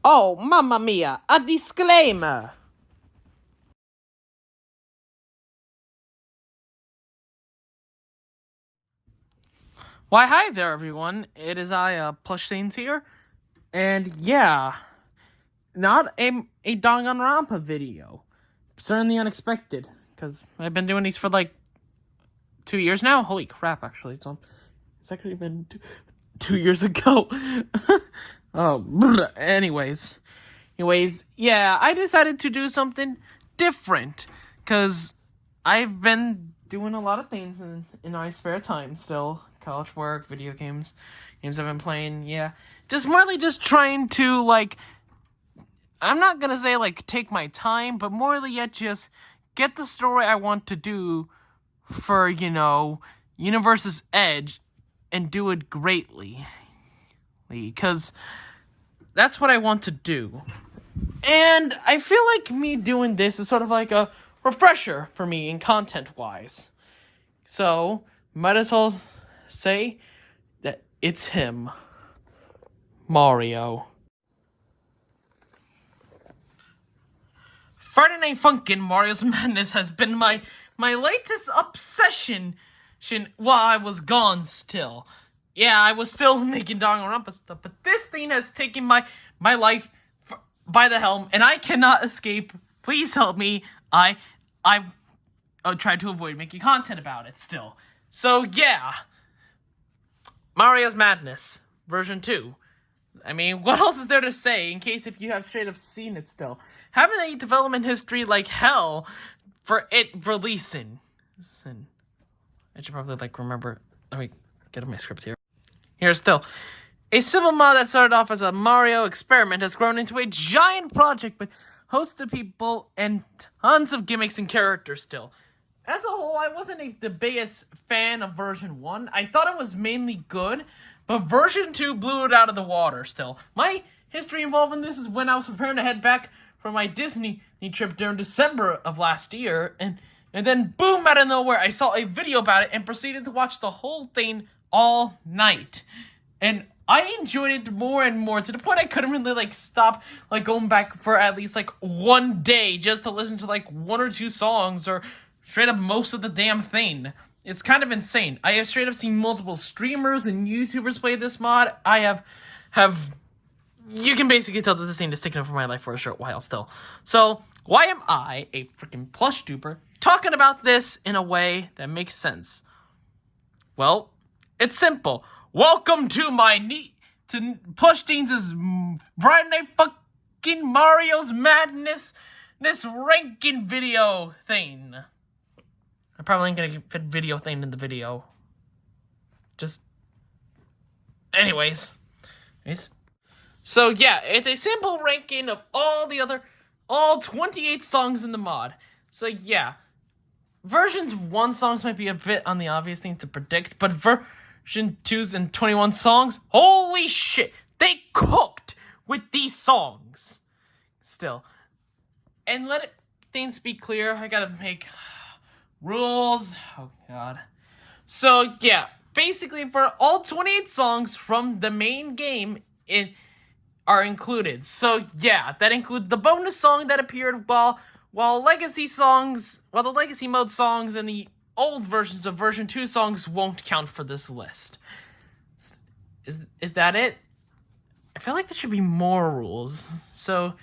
Oh, mamma mia, a disclaimer! Why, hi there, everyone. It is I, Plushthings here. And yeah, not a Danganronpa video. Certainly unexpected, because I've been doing these for like 2 years now. Holy crap, actually. It's actually been 2 years ago. Anyways, yeah, I decided to do something different, because I've been doing a lot of things in my spare time still. College work, video games I've been playing, yeah. Just trying to, like, I'm not gonna say, like, take my time, but more yet just get the story I want to do for, Universe's Edge and do it greatly. Because that's what I want to do. And I feel like me doing this is sort of like a refresher for me in content-wise. So, might as well say that it's him, Mario. Friday Night Funkin' Mario's Madness has been my latest obsession while I was gone still. Yeah, I was still making Danganronpa stuff, but this thing has taken my life by the helm, and I cannot escape. Please help me. I tried to avoid making content about it still. So yeah, Mario's Madness version 2. I mean, what else is there to say in case if you have straight up seen it still? Having a development history like hell for it releasing. Listen, I should probably remember. Let me get my script here. Here's still. A simple mod that started off as a Mario experiment has grown into a giant project with hosts of people and tons of gimmicks and characters still. As a whole, I wasn't the biggest fan of version 1. I thought it was mainly good, but version 2 blew it out of the water still. My history involved in this is when I was preparing to head back from my Disney trip during December of last year, and then boom, out of nowhere, I saw a video about it and proceeded to watch the whole thing all night. And I enjoyed it more and more, to the point I couldn't really, stop, going back for at least, one day just to listen to, one or two songs, or straight up most of the damn thing. It's kind of insane. I have straight up seen multiple streamers and YouTubers play this mod. I have you can basically tell that this thing is taking over my life for a short while still. So, why am I, a freaking plush duper, talking about this in a way that makes sense? Well, it's simple. Welcome to to Plushthings' Friday Night fucking Mario's Madness, this ranking video thing. I'm probably ain't gonna fit video thing in the video. Anyways. So yeah, it's a simple ranking of all 28 songs in the mod. So yeah, versions 1 songs might be a bit on the obvious thing to predict, but version 2's and 21 songs, holy shit, they cooked with these songs. Still. And things be clear, I gotta make rules. Oh god. So yeah, basically for all 28 songs from the main game are included. So yeah, that includes the bonus song that appeared while the legacy mode songs and the old versions of version 2 songs won't count for this list. Is that it? I feel like there should be more rules. So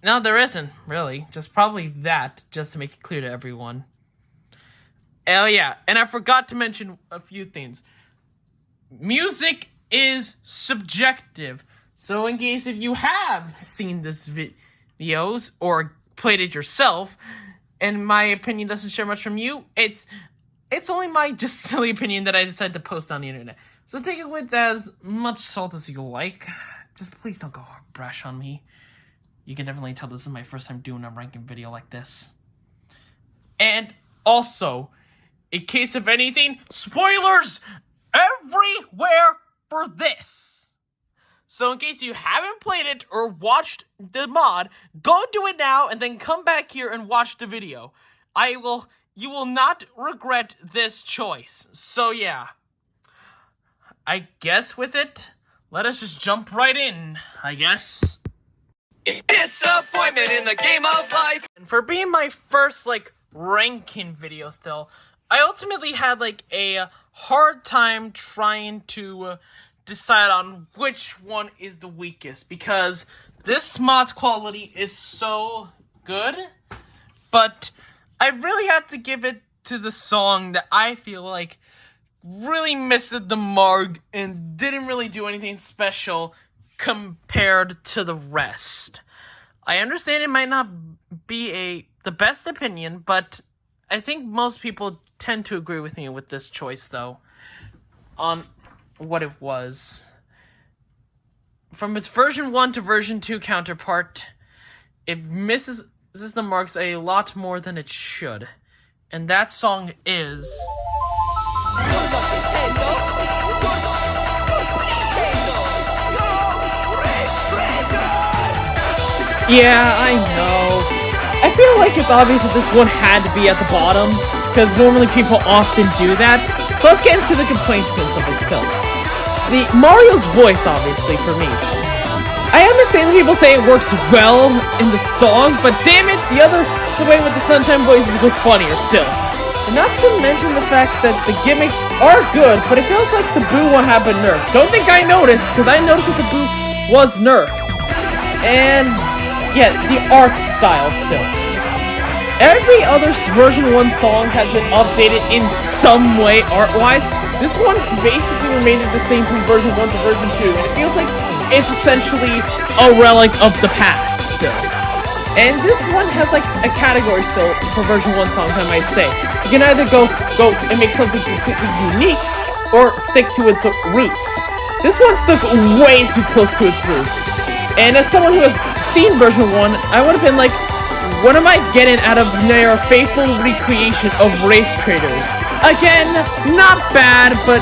no, there isn't really. Just probably that, just to make it clear to everyone. Oh yeah, and I forgot to mention a few things. Music is subjective. So in case if you have seen this videos or played it yourself, and my opinion doesn't share much from you, it's only my just silly opinion that I decided to post on the internet. So take it with as much salt as you like. Just please don't go brash on me. You can definitely tell this is my first time doing a ranking video like this. And also, in case of anything, spoilers everywhere for this. So in case you haven't played it or watched the mod, go do it now and then come back here and watch the video. You will not regret this choice. So yeah, I guess with it, let us just jump right in, I guess. Disappointment in the game of life. And for being my first, ranking video still, I ultimately had, a hard time trying to decide on which one is the weakest, because this mod's quality is so good, but I really had to give it to the song that I feel like really missed the mark and didn't really do anything special compared to the rest. I understand it might not be the best opinion, but I think most people tend to agree with me with this choice, though, on what it was. From its version 1 to version 2 counterpart, it misses the marks a lot more than it should. And that song is... Yeah, I know. I feel like it's obvious that this one had to be at the bottom, because normally people often do that. So let's get into the complaints of it still. Mario's voice, obviously, for me. I understand people say it works well in the song, but damn it, the way with the Sunshine voices was funnier still. And not to mention the fact that the gimmicks are good, but it feels like the Boo one had been nerfed. Don't think I noticed, because I noticed that the Boo was nerfed. And yeah, the art style still. Every other version 1 song has been updated in some way art-wise. This one basically remained the same from version 1 to version 2, and it feels like it's essentially a relic of the past still. And this one has a category still for version 1 songs, I might say. You can either go and make something completely unique, or stick to its roots. This one stuck way too close to its roots. And as someone who has seen version 1, I would have been like, what am I getting out of their faithful recreation of Race Traders? Again, not bad, but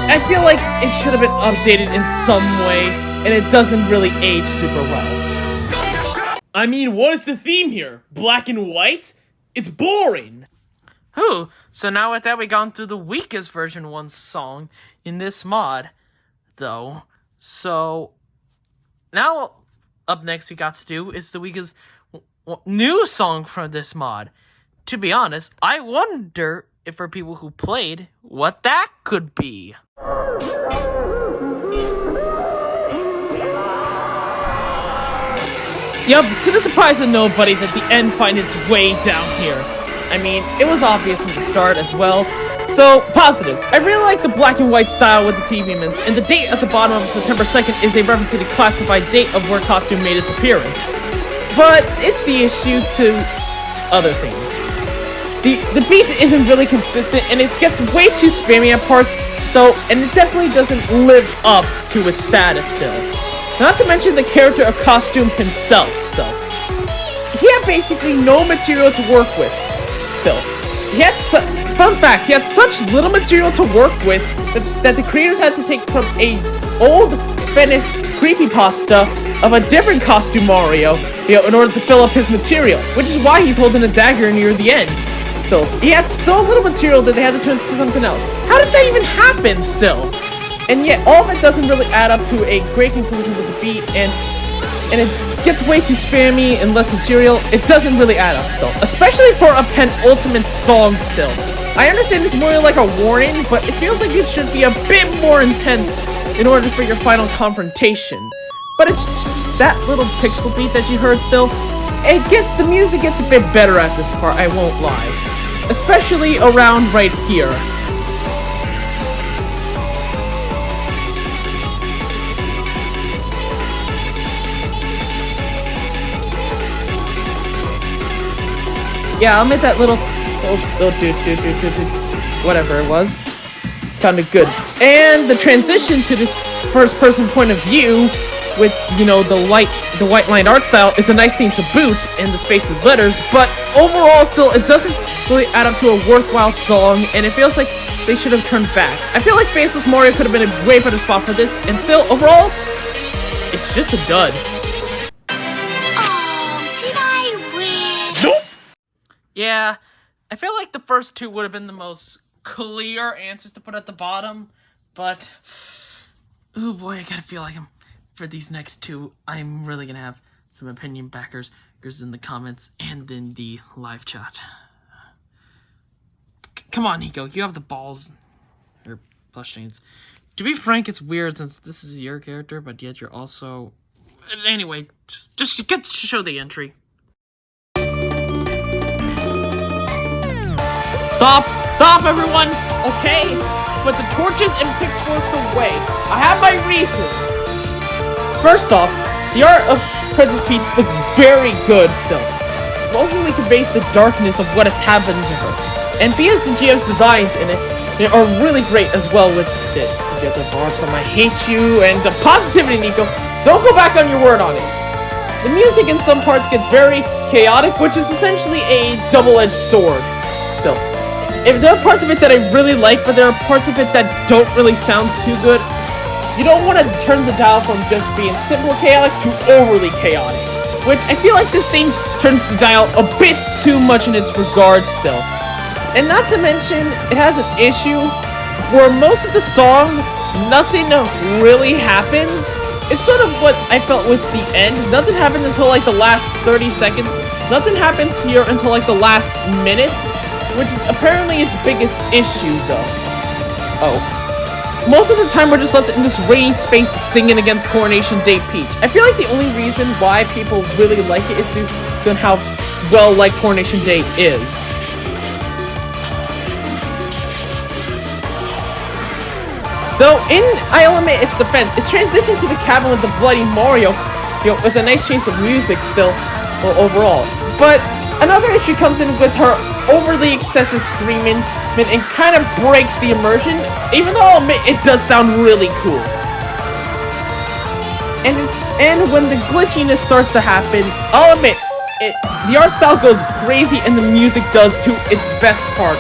I feel like it should have been updated in some way, and it doesn't really age super well. I mean, what is the theme here? Black and white? It's boring! Ooh, so now with that, we gone through the weakest version 1 song in this mod, though. So... now, up next we got to do is the weakest new song from this mod. To be honest, I wonder if for people who played, what that could be. Yep, to the surprise of nobody that the end finds its way down here. I mean, it was obvious from the start as well. So, positives. I really like the black and white style with the TV mints, and the date at the bottom of September 2nd is a reference to the classified date of where costume made its appearance. But it's the issue to other things. The beat isn't really consistent, and it gets way too spammy at parts, though, and it definitely doesn't live up to its status still. Not to mention the character of Costume himself, though. He had basically no material to work with, still. Fun fact, he had such little material to work with that the creators had to take from a old Spanish creepypasta of a different Costume Mario, in order to fill up his material, which is why he's holding a dagger near the end. So, he had so little material that they had to turn to something else. How does that even happen, still? And yet, all of it doesn't really add up to a great conclusion with the beat, and it gets way too spammy and less material. It doesn't really add up still, especially for a penultimate song still. I understand it's more like a warning, but it feels like it should be a bit more intense in order for your final confrontation. But it's that little pixel beat that you heard still, the music gets a bit better at this part, I won't lie. Especially around right here. Yeah, I'll make that little whatever it was. Sounded good. And the transition to this first-person point of view with, the white-lined art style is a nice thing to boot, and the space with letters, but overall, still, it doesn't really add up to a worthwhile song, and it feels like they should have turned back. I feel like Faceless Mario could have been a way better spot for this, and still, overall, it's just a dud. Oh, did I win? Nope! Yeah, I feel like the first two would have been the most clear answers to put at the bottom, but oh boy, I gotta feel like for these next two, I'm really gonna have some opinion backers in the comments and in the live chat. Come on, Nico, you have the balls. Or Plushthings. To be frank, it's weird since this is your character, but yet you're also... Anyway, just get to show the entry. Stop, everyone! Okay, put the torches and pitchforks away. I have my reasons. First off, the art of Princess Peach looks very good still. Mostly conveys the darkness of what has happened to her. And BS and GF's designs in it, they are really great as well with it. You get the bars from I Hate You and the positivity, Nico. Don't go back on your word on it. The music in some parts gets very chaotic, which is essentially a double-edged sword. Still, if there are parts of it that I really like, but there are parts of it that don't really sound too good, you don't want to turn the dial from just being simple chaotic to overly chaotic, which I feel like this thing turns the dial a bit too much in its regard still. And not to mention, it has an issue where most of the song, nothing really happens. It's sort of what I felt with the end. Nothing happened until like the last 30 seconds. Nothing happens here until like the last minute, which is apparently its biggest issue though. Oh. Most of the time we're just left in this rainy space singing against Coronation Day Peach. I feel like the only reason why people really like it is due to how well like Coronation Day is. Though, I'll admit its defense, its transition to the cabin with the bloody Mario, was a nice change of music still, overall. But another issue comes in with her overly excessive screaming, and kind of breaks the immersion, even though I'll admit it does sound really cool. And when the glitchiness starts to happen, I'll admit, the art style goes crazy and the music does to its best part,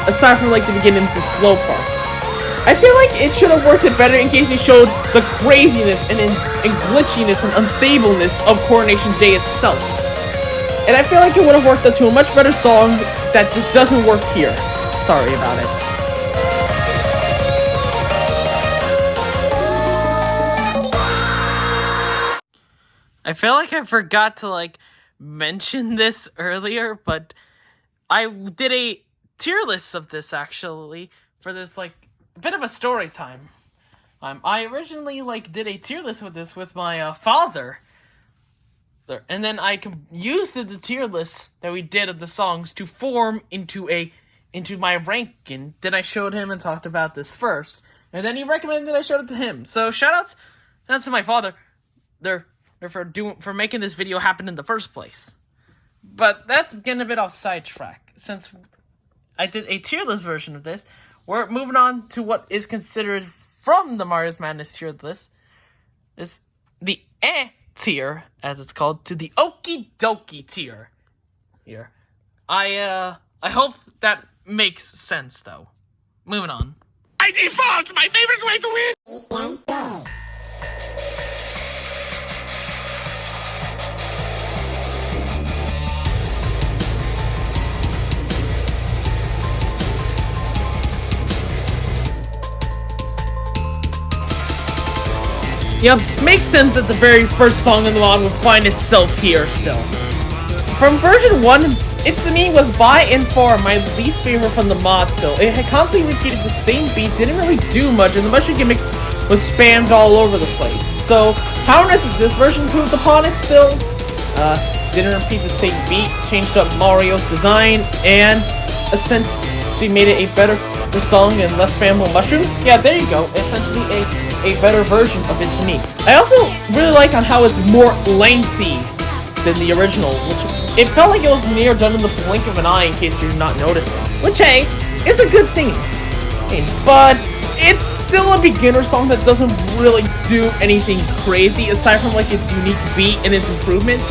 aside from like the beginnings of slow parts. I feel like it should have worked it better in case it showed the craziness and glitchiness and unstableness of Coronation Day itself. And I feel like it would have worked out to a much better song that just doesn't work here. Sorry about it. I feel like I forgot to mention this earlier, but I did a tier list of this actually for this bit of a story time. I originally did a tier list with this with my father, and then I used the tier list that we did of the songs to form into my ranking. Then I showed him and talked about this first, and then he recommended I showed it to him. So shoutouts to my father, they're for making this video happen in the first place. But that's getting a bit off sidetrack since I did a tier list version of this. We're moving on to what is considered from the Mario's Madness tier list is the tier, as it's called, to the Okie Dokie tier. Here, I hope that makes sense though. Moving on. By default, my favorite way to win. Yep, makes sense that the very first song in the mod would find itself here still. From version 1, It's Me was by and far my least favorite from the mod still. It had constantly repeated the same beat, didn't really do much, and the mushroom gimmick was spammed all over the place. So, how on earth did this version improved upon it still? Didn't repeat the same beat, changed up Mario's design, and essentially made it a better song and less spammable mushrooms? Yeah, there you go. Essentially a better version of It's Me. I also really like on how it's more lengthy than the original, which it felt like it was near done in the blink of an eye in case you're not noticing. Which, hey, is a good thing. But it's still a beginner song that doesn't really do anything crazy aside from its unique beat and its improvement.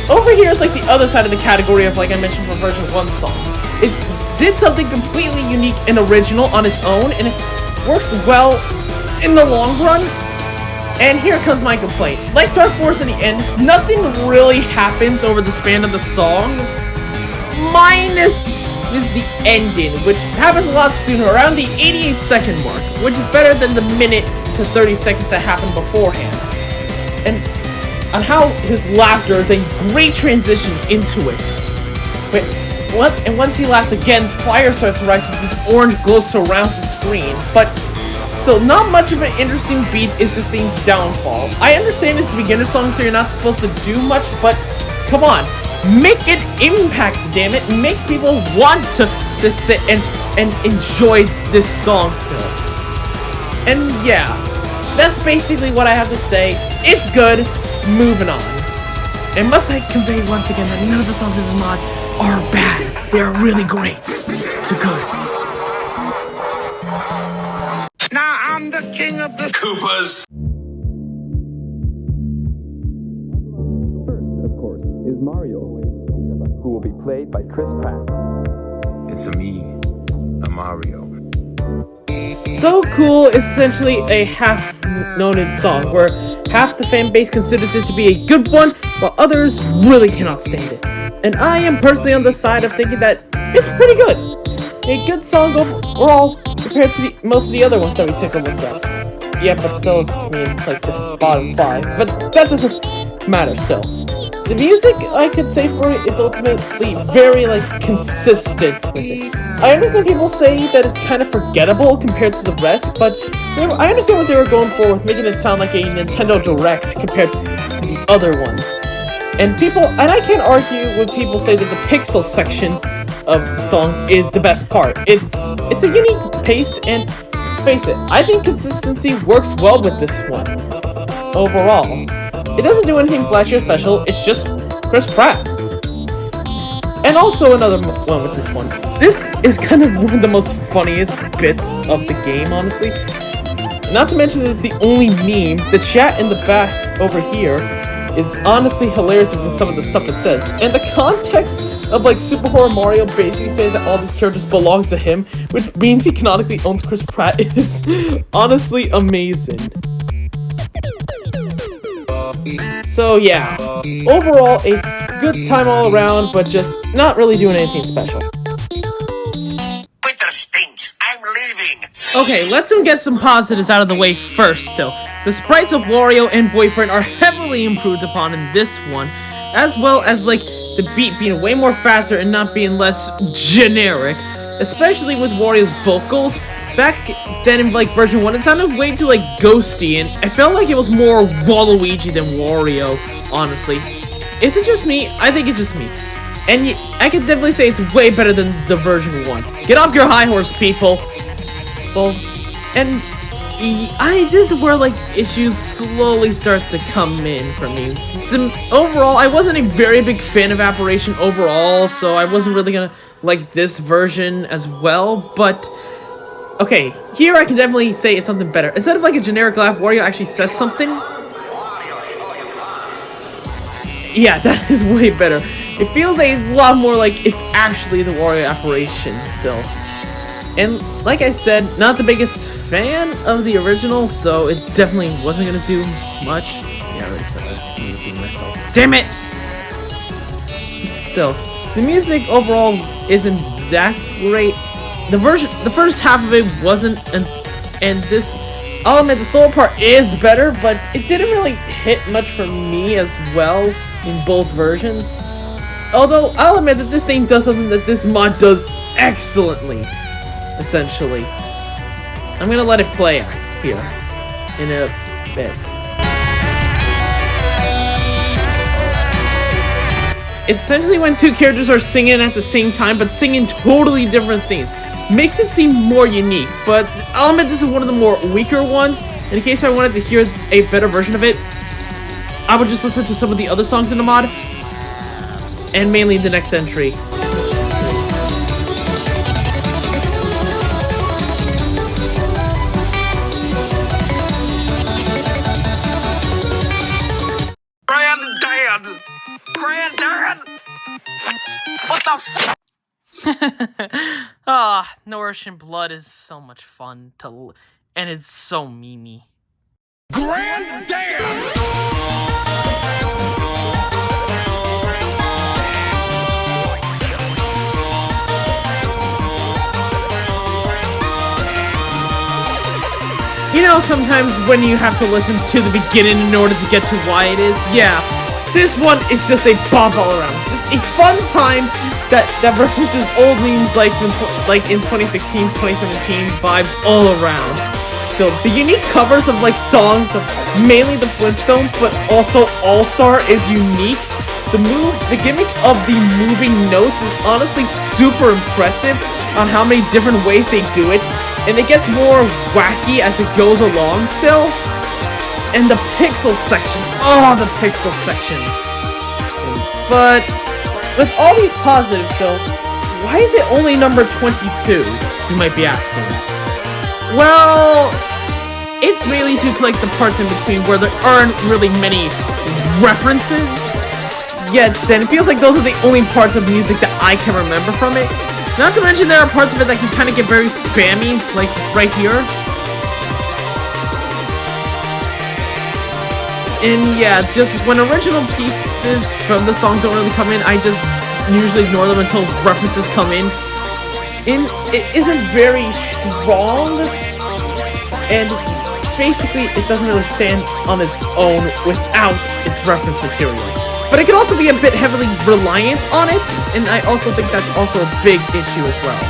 Over here is the other side of the category of I mentioned for version 1 song. It did something completely unique and original on its own, and it works well in the long run. And here comes my complaint. Like Dark Force in the end, nothing really happens over the span of the song, minus is the ending, which happens a lot sooner, around the 88-second mark, which is better than the minute to 30 seconds that happened beforehand. And on how his laughter is a great transition into it. Wait, what? And once he laughs again, fire starts to rise as this orange glow surrounds the screen. But so not much of an interesting beat is this thing's downfall. I understand it's a beginner song, so you're not supposed to do much, but come on, make it impact, damn it, make people want to sit and enjoy this song still. And yeah, that's basically what I have to say. It's good. Moving on. And must I convey once again that none of the songs in this mod are bad. They are really great to good. Now I'm the king of the Koopas. First, of course, is Mario, who will be played by Chris Pratt. It's me, a Mario. So Cool is essentially a half-noted song, where half the fan base considers it to be a good one, while others really cannot stand it. And I am personally on the side of thinking that it's pretty good. A good song overall compared to most of the other ones that we took a look at. Yeah, but still, I mean, like the bottom 5. But that doesn't matter still. The music, I could say for it, is ultimately very, consistent with it. I understand people say that it's kind of forgettable compared to the rest, but I understand what they were going for with making it sound like a Nintendo Direct compared to the other ones. And I can't argue when people say that the pixel section of the song is the best part. It's a unique pace, and face it, I think consistency works well with this one. Overall. It doesn't do anything flashy or special, it's just Chris Pratt. And also another one with this one. This is kind of one of the most funniest bits of the game, honestly. Not to mention that it's the only meme. The chat in the back over here is honestly hilarious with some of the stuff it says. And the context of Super Horror Mario basically saying that all these characters belong to him, which means he canonically owns Chris Pratt, is honestly amazing. So yeah, overall a good time all around, but just not really doing anything special. Winter stinks. I'm leaving. Okay, let's get some positives out of the way first though. The sprites of Wario and Boyfriend are heavily improved upon in this one, as well as the beat being way more faster and not being less generic, especially with Wario's vocals. Back then in version 1, it sounded way too ghosty, and I felt like it was more Waluigi than Wario, honestly. Is it just me? I think it's just me. And I can definitely say it's way better than the version 1. Get off your high horse, people! Well, and this is where issues slowly start to come in for me. Overall, I wasn't a very big fan of Apparition overall, so I wasn't really gonna like this version as well, but okay, here I can definitely say it's something better. Instead of a generic laugh, Wario actually says something. Yeah, that is way better. It feels a lot more like it's actually the Wario Apparition still. And like I said, not the biggest fan of the original, so it definitely wasn't gonna do much. Yeah, I already said that. I'm repeating myself. Damn it! Still, the music overall isn't that great. The first half of it wasn't, and this, I'll admit the solo part is better, but it didn't really hit much for me as well in both versions. Although, I'll admit that this thing does something that this mod does excellently, essentially. I'm gonna let it play here in a bit. It's essentially when two characters are singing at the same time, but singing totally different things. Makes it seem more unique, but I'll admit this is one of the more weaker ones. In case I wanted to hear a better version of it, I would just listen to some of the other songs in the mod, and mainly the next entry. Granddad! Granddad! What the f- Nourishing Blood is so much fun and it's so memey. Granddad! sometimes when you have to listen to the beginning in order to get to why it is? Yeah, this one is just a bop all around. Just a fun time that references old memes like in 2016, 2017 vibes all around. So the unique covers of like songs of mainly the Flintstones, but also All-Star is unique. The gimmick of the moving notes is honestly super impressive on how many different ways they do it, and it gets more wacky as it goes along still. And the pixel section, the pixel section. But with all these positives still, why is it only number 22, you might be asking? Well, it's mainly due to like the parts in between where there aren't really many references. Yet then it feels like those are the only parts of music that I can remember from it. Not to mention there are parts of it that can kind of get very spammy, like right here. And yeah, just when original pieces from the song don't really come in, I just usually ignore them until references come in. And it isn't very strong, and basically it doesn't really stand on its own without its reference material. But it can also be a bit heavily reliant on it, and I also think that's also a big issue as well.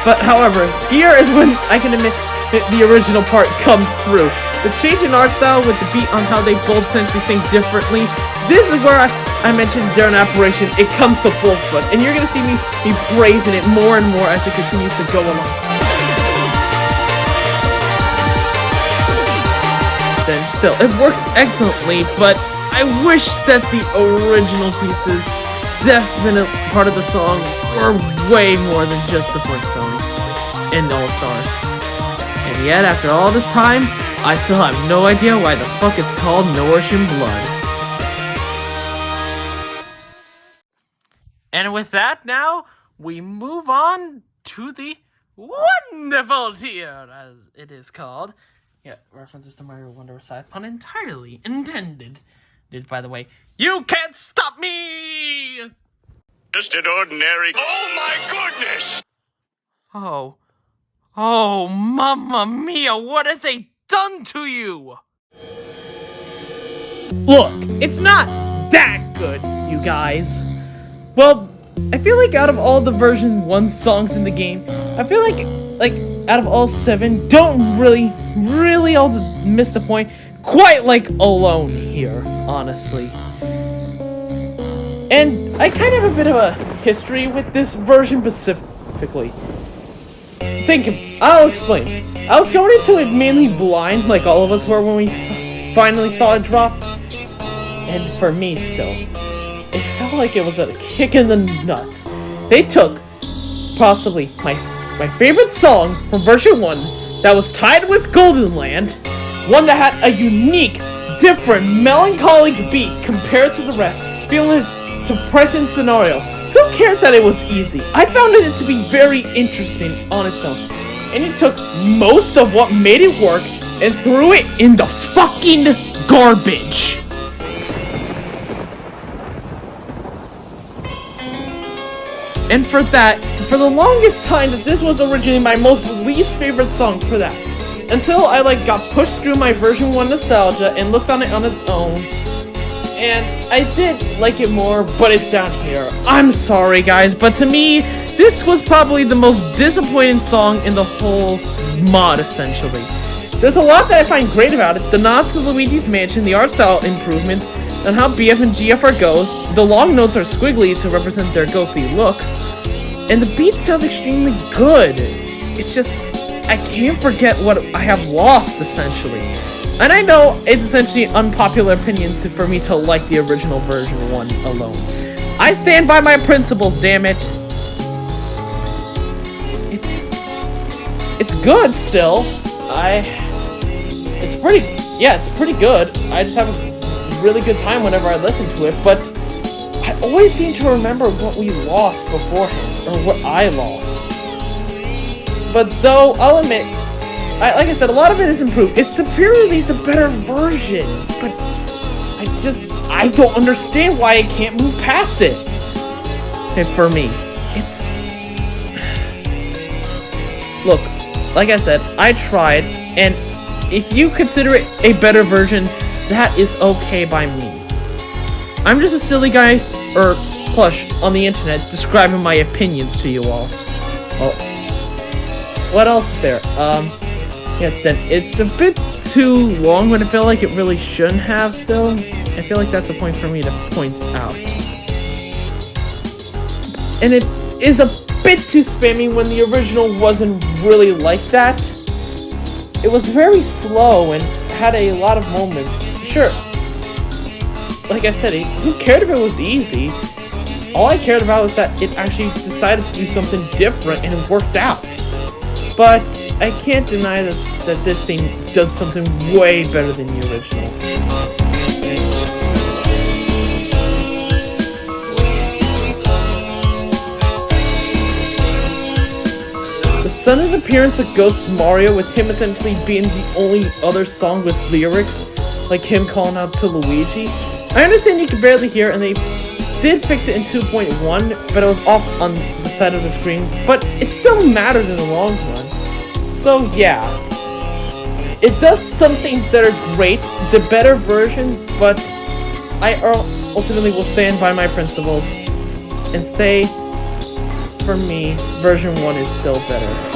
But however, here is when I can admit that the original part comes through. The change in art style with the beat on how they both essentially sing differently. This is where I mentioned during Operation, it comes to full foot, and you're gonna see me praising it more and more as it continues to go along. Then still, it works excellently, but I wish that the original pieces, definite part of the song, were way more than just the Flintstones and All-Star. And yet, after all this time, I still have no idea why the fuck it's called Nourishing Blood. And with that, now, we move on to the wonderful tier, as it is called. Yeah, references to Mario Wonder side, pun entirely intended. By the way, you can't stop me! Just an ordinary... Oh my goodness! Oh, mamma mia, what have they done to you? Look, it's not that good, you guys. Well, I feel like out of all the version 1 songs in the game, I feel like out of all 7, don't really all miss the point, quite like Alone here, honestly. And I kind of have a bit of a history with this version specifically. I'll explain. I was going into it mainly blind, like all of us were when we finally saw it drop. And for me still, it felt like it was a kick in the nuts. They took possibly my favorite song from version 1 that was tied with Golden Land, one that had a unique, different, melancholic beat compared to the rest, feeling its depressing scenario. Who cared that it was easy? I found it to be very interesting on its own. And it took most of what made it work and threw it in the fucking garbage. And for the longest time that this was originally my most least favorite song for that. Until I got pushed through my version 1 nostalgia and looked on it on its own. And I did like it more, but it's down here. I'm sorry guys, but to me, this was probably the most disappointing song in the whole mod, essentially. There's a lot that I find great about it. The nods to Luigi's Mansion, the art style improvements, and how BF and GFR goes. The long notes are squiggly to represent their ghostly look. And the beat sounds extremely good. It's just, I can't forget what I have lost, essentially. And I know it's essentially an unpopular opinion for me to like the original version 1 alone. I stand by my principles, damn it. It's good still. It's pretty good. I just have a really good time whenever I listen to it, but I always seem to remember what we lost beforehand, or what I lost. But though, I'll admit, like I said, a lot of it is improved. It's superiorly the better version, but I just I don't understand why I can't move past it. And for me, it's... Look, like I said, I tried, and if you consider it a better version, that is okay by me. I'm just a silly guy, or plush, on the internet describing my opinions to you all. Well, what else is there? Yeah, then it's a bit too long, but I feel like it really shouldn't have still. I feel like that's a point for me to point out. And it is a bit too spammy when the original wasn't really like that. It was very slow and had a lot of moments. Sure, like I said, who cared if it was easy? All I cared about was that it actually decided to do something different and it worked out. But I can't deny that this thing does something way better than the original. The sudden appearance of Ghost Mario, with him essentially being the only other song with lyrics, like him calling out to Luigi. I understand you can barely hear, and they did fix it in 2.1, but it was off on the side of the screen, but it still mattered in the long run. So yeah, it does some things that are great, the better version, but I ultimately will stand by my principles and stay, for me, version 1 is still better.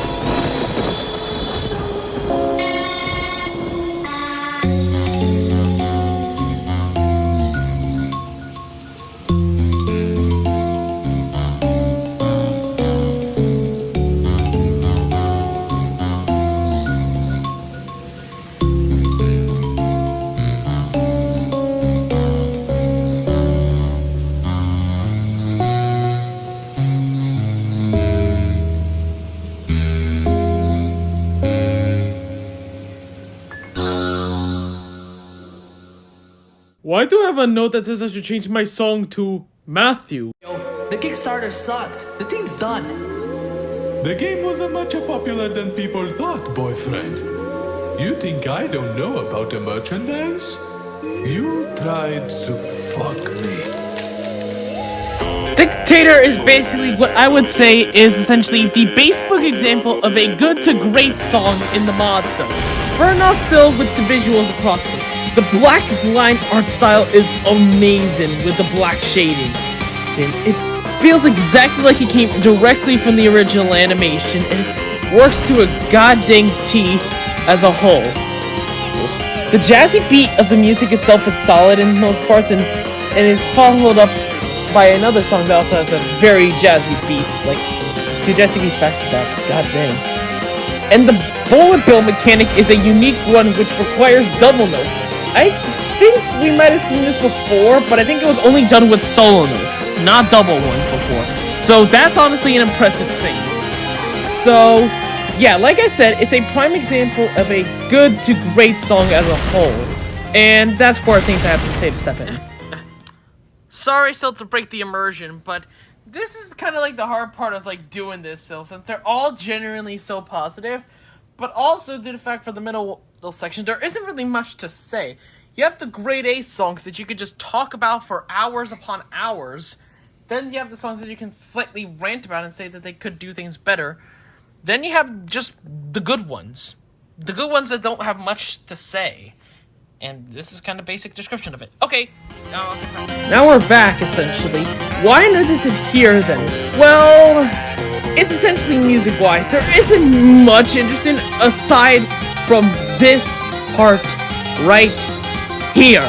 Why do I have a note that says I should change my song to Matthew? Yo, the Kickstarter sucked. The thing's done. The game wasn't much popular than people thought, boyfriend. You think I don't know about the merchandise? You tried to fuck me. Dictator is basically what I would say is essentially the basebook example of a good to great song in the mod stuff. Burnout still with the visuals across it. The black line art style is amazing with the black shading. And it feels exactly like it came directly from the original animation, and it works to a goddamn T as a whole. The jazzy beat of the music itself is solid in most parts, and is followed up by another song that also has a very jazzy beat, like 2 jazzy beats back to back, god dang. And the bullet bill mechanic is a unique one which requires double notes. I think we might have seen this before, but I think it was only done with solo notes, not double ones before. So that's honestly an impressive thing. So, yeah, like I said, it's a prime example of a good to great song as a whole. And that's 4 things I have to say to step in. Sorry, still to break the immersion, but this is kind of like the hard part of like doing this still, since they're all genuinely so positive, but also due to the fact for the middle section, there isn't really much to say. You have the grade A songs that you could just talk about for hours upon hours. Then you have the songs that you can slightly rant about and say that they could do things better. Then you have just the good ones. The good ones that don't have much to say. And this is kind of basic description of it. Okay. Now we're back, essentially. Why notice it here, then? Well, it's essentially music-wise. There isn't much interesting aside from this part right here.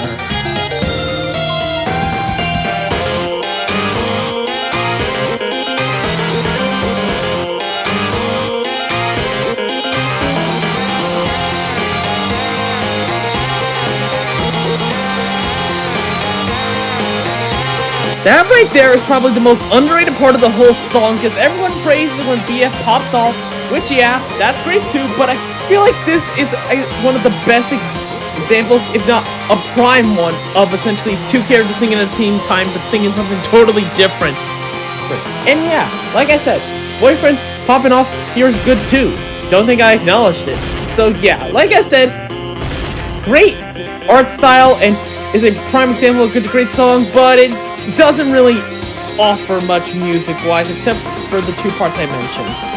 That right there is probably the most underrated part of the whole song, because everyone praises when BF pops off, which yeah, that's great too, but I feel like this is one of the best examples, if not a prime one, of essentially 2 characters singing at the same time, but singing something totally different. And yeah, like I said, Boyfriend popping off here is good too. Don't think I acknowledged it. So yeah, like I said, great art style and is a prime example of a good to great song, but it doesn't really offer much music-wise, except for the two parts I mentioned.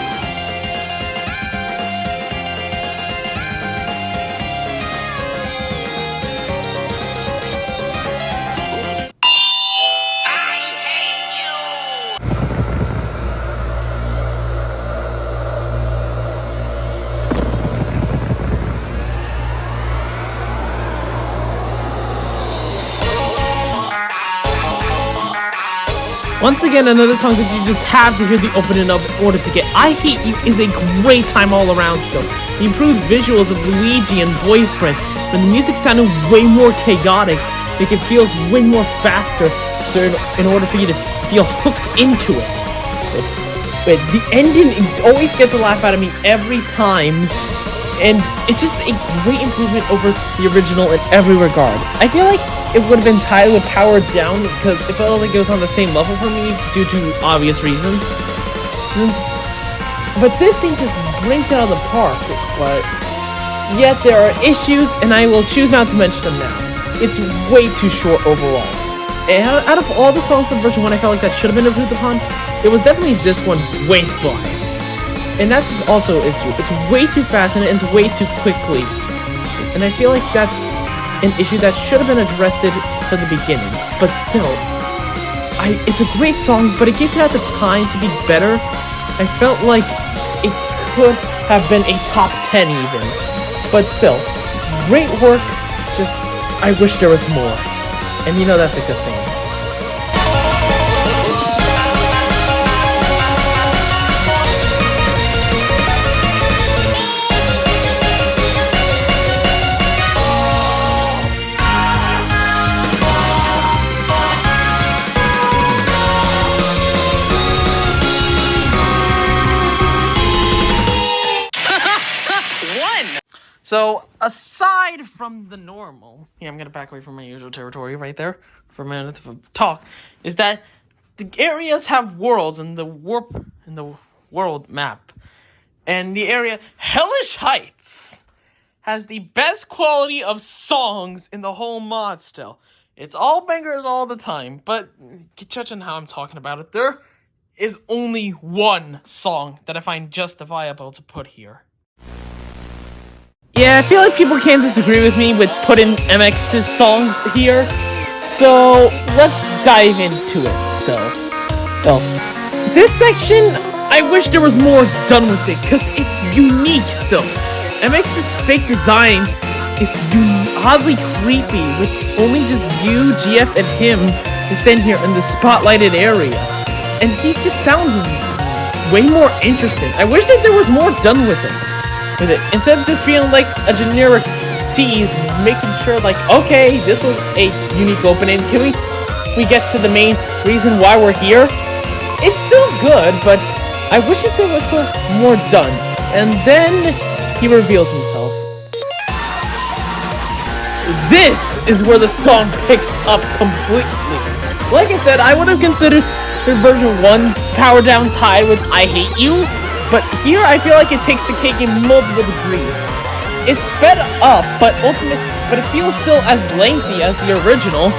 Once again, another song that you just have to hear the opening of in order to get. I Hate You is a great time all around still. The improved visuals of Luigi and Boyfriend, when the music sounded way more chaotic, like it feels way more faster, so in order for you to feel hooked into it. But the ending always gets a laugh out of me every time, and it's just a great improvement over the original in every regard. I feel like it would have been tied with Powered Down because it felt like it was on the same level for me due to obvious reasons. But this thing just brings it out of the park. But yet there are issues, and I will choose not to mention them now. It's way too short overall. And out of all the songs from version 1 I felt like that should have been improved upon, it was definitely this one way flies. And that's also an issue. It's way too fast and it ends way too quickly. And I feel like that's an issue that should have been addressed from the beginning, but still, it's a great song, but it gave it at the time to be better. I felt like it could have been a top 10 even, but still, great work, just, I wish there was more, and you know that's a good thing. So, aside from the normal, I'm gonna back away from my usual territory right there for a minute of talk, is that the areas have worlds in the world map. And the area Hellish Heights has the best quality of songs in the whole mod still. It's all bangers all the time, but judging how I'm talking about it, there is only one song that I find justifiable to put here. Yeah, I feel like people can't disagree with me with putting MX's songs here, so let's dive into it still. Well, this section, I wish there was more done with it, because it's unique still. MX's fake design is oddly creepy, with only just you, GF, and him to stand here in the spotlighted area. And he just sounds way more interesting. I wish that there was more done with it. Instead of just feeling like a generic tease, making sure like, okay, this was a unique opening, can we get to the main reason why we're here? It's still good, but I wish that there was still more done. And then he reveals himself. This is where the song picks up completely. Like I said, I would have considered the version 1's Power Down tied with I Hate You, but here I feel like it takes the cake in multiple degrees. It's sped up, but it feels still as lengthy as the original.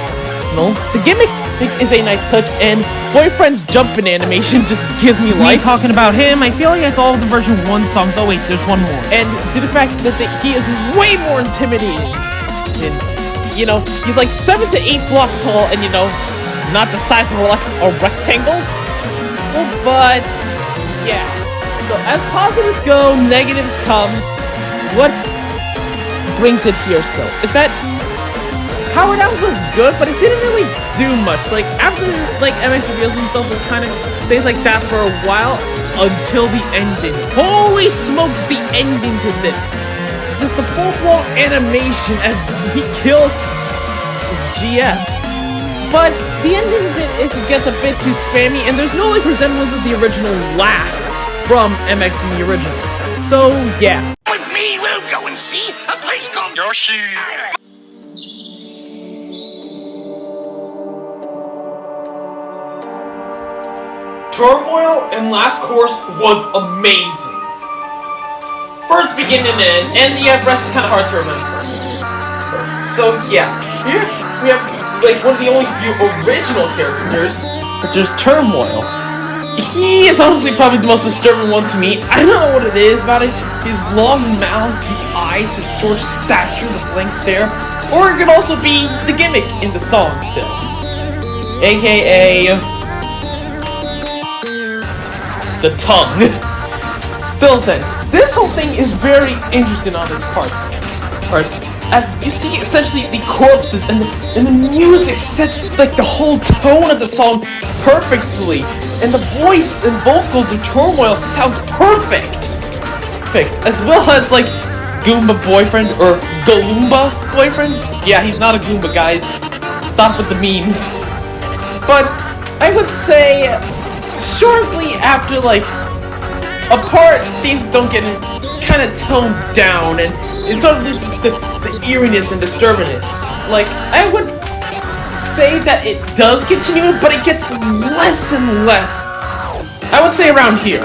No, the gimmick is a nice touch, and Boyfriend's jumping animation just gives me life. Talking about him, I feel like it's all of the version 1 songs. Oh wait, there's one more. And to the fact that he is way more intimidating. And, he's like 7 to 8 blocks tall, and not the size of like a rectangle. Well, but yeah. So as positives go, negatives come. What brings it here still is that Power Down was good, but it didn't really do much. Like after MX reveals himself, it kind of stays like that for a while until the ending. Holy smokes, the ending to this! Just the full-blown animation as he kills his GF. But the ending of it gets a bit too spammy, and there's no resemblance of the original laugh from MX in the original. So yeah. With me, we'll go and see a place called Yoshi. Turmoil in Last Course was amazing. First beginning and end, and the rest is kind of hard to remember. So yeah, we have like one of the only few original characters, but there's Turmoil. He is honestly probably the most disturbing one to me. I don't know what it is about it. His long mouth, the eyes, his short stature, the blank stare. Or it could also be the gimmick in the song still. AKA... the tongue. Still then, this whole thing is very interesting on its parts. As you see essentially the corpses and the music sets like the whole tone of the song perfectly. And the voice and vocals of Turmoil sounds perfect. As well as like Goomba Boyfriend or Galoomba Boyfriend. Yeah, he's not a Goomba, guys. Stop with the memes. But I would say shortly after like a part, things don't get kind of toned down and it sort of loses the eeriness and disturbingness. Like, I would say that it does continue, but it gets less and less. I would say around here.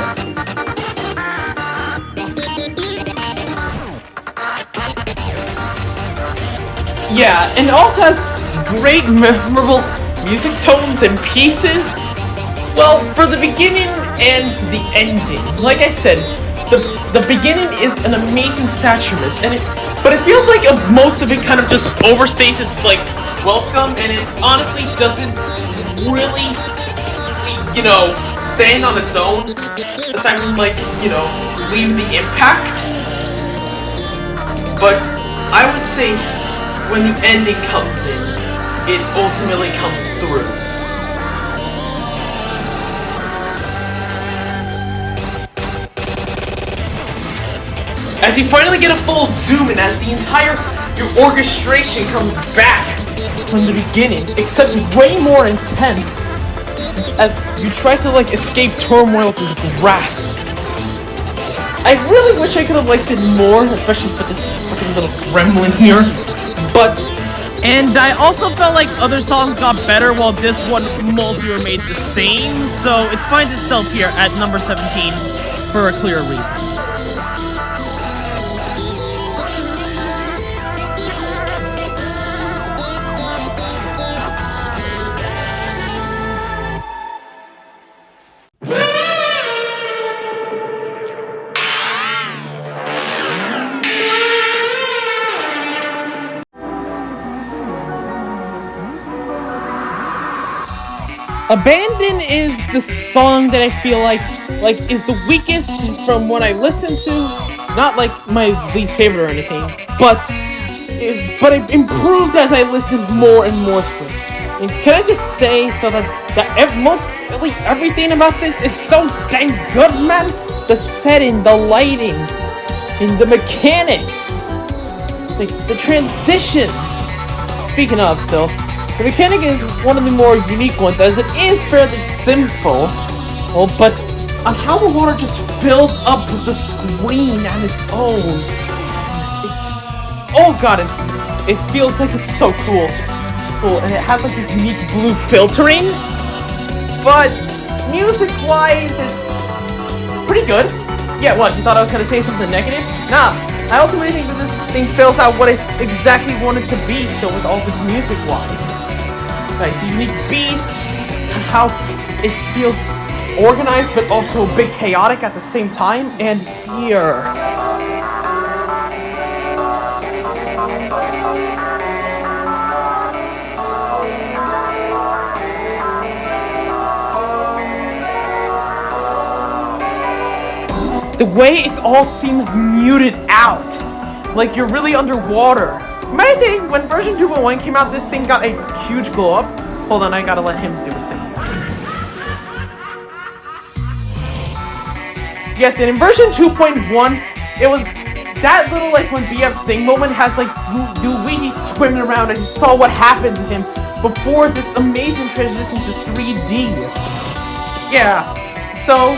Yeah, and it also has great memorable music tones and pieces. Well, for the beginning and the ending. Like I said, the beginning is an amazing statue, but it feels like most of it kind of just overstates its like welcome, and it honestly doesn't really, you know, stand on its own. Aside from like, you know, leave the impact. But I would say when the ending comes in, it ultimately comes through. As you finally get a full zoom in, as the entire your orchestration comes back from the beginning, except way more intense, as you try to like escape Turmoil's grasp. I really wish I could have liked it more, especially for this fucking little gremlin here. And I also felt like other songs got better while this one mostly remained the same, so it finds itself here at number 17 for a clear reason. Abandon is the song that I feel like is the weakest from what I listened to. Not like my least favorite or anything, but it improved as I listened more and more to it. And can I just say so that mostly everything about this is so dang good, man? The setting, the lighting, and the mechanics, like the transitions. Speaking of, still. The mechanic is one of the more unique ones, as it is fairly simple, but on how the water just fills up the screen on its own. It just, oh god, it feels like it's so cool. And it has like this unique blue filtering, but music-wise, it's pretty good. Yeah, what, you thought I was gonna say something negative? Nah, I ultimately think that this thing fills out what it exactly wanted to be still with all of its music-wise. Like the unique beats, and how it feels organized but also a bit chaotic at the same time, and here. The way it all seems muted out, like you're really underwater. Might I say, when version 2.1 came out, this thing got a huge glow up. Hold on, I gotta let him do his thing. Yeah, then in version 2.1, it was that little, like, when BF Sing moment has, like, Luigi swimming around and you saw what happened to him before this amazing transition to 3D. Yeah, so,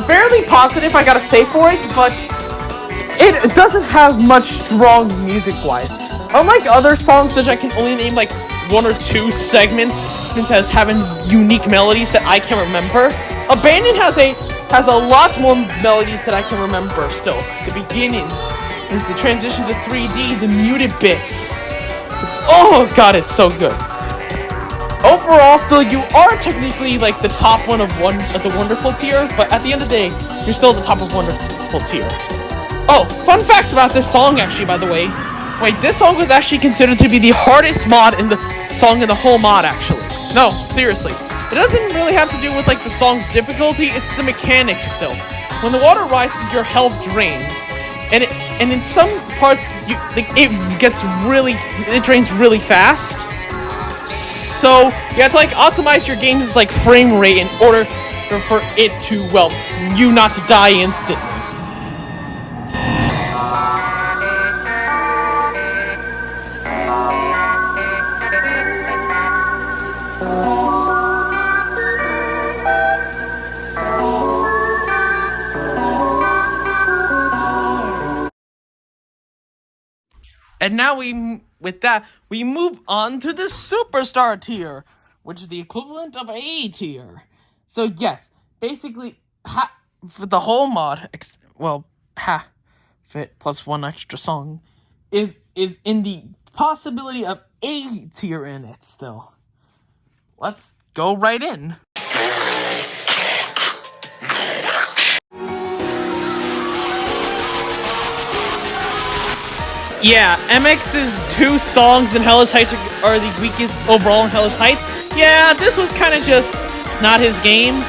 fairly positive, I gotta say for it, but it doesn't have much strong music-wise. Unlike other songs, which I can only name like one or two segments, since as having unique melodies that I can remember, Abandon has a lot more melodies that I can remember still. The beginnings, the transition to 3D, the muted bits. Oh god, it's so good. Overall, still, you are technically like the top one of the Wonderful tier, but at the end of the day, you're still the top of Wonderful tier. Oh, fun fact about this song, actually, by the way. Wait, this song was actually considered to be the hardest mod in the song in the whole mod, actually. No, seriously. It doesn't really have to do with like the song's difficulty, it's the mechanics still. When the water rises, your health drains. And in some parts, it drains really fast. So you have to like optimize your game's like frame rate in order for it to, well, you not to die instantly. And now we move on to the Superstar tier, which is the equivalent of A tier. So yes, basically, for the whole mod, half it plus one extra song, is in the possibility of A tier in it still. Let's go right in. Yeah, MX's 2 songs in Hellish Heights are the weakest overall in Hellish Heights. Yeah, this was kind of just not his game.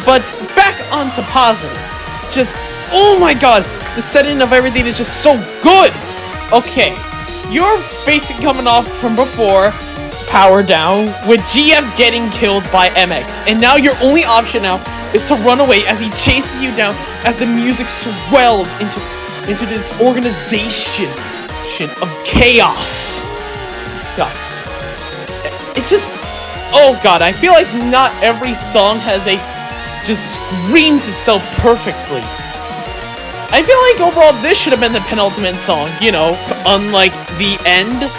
But back onto positives. Just, oh my god, the setting of everything is just so good! Okay, you're basically coming off from before, Power Down, with GF getting killed by MX. And now your only option now is to run away as he chases you down as the music swells into this organization of chaos. Yes. It's just, oh god, I feel like not every song just screams itself perfectly. I feel like overall this should have been the penultimate song, you know, unlike the end.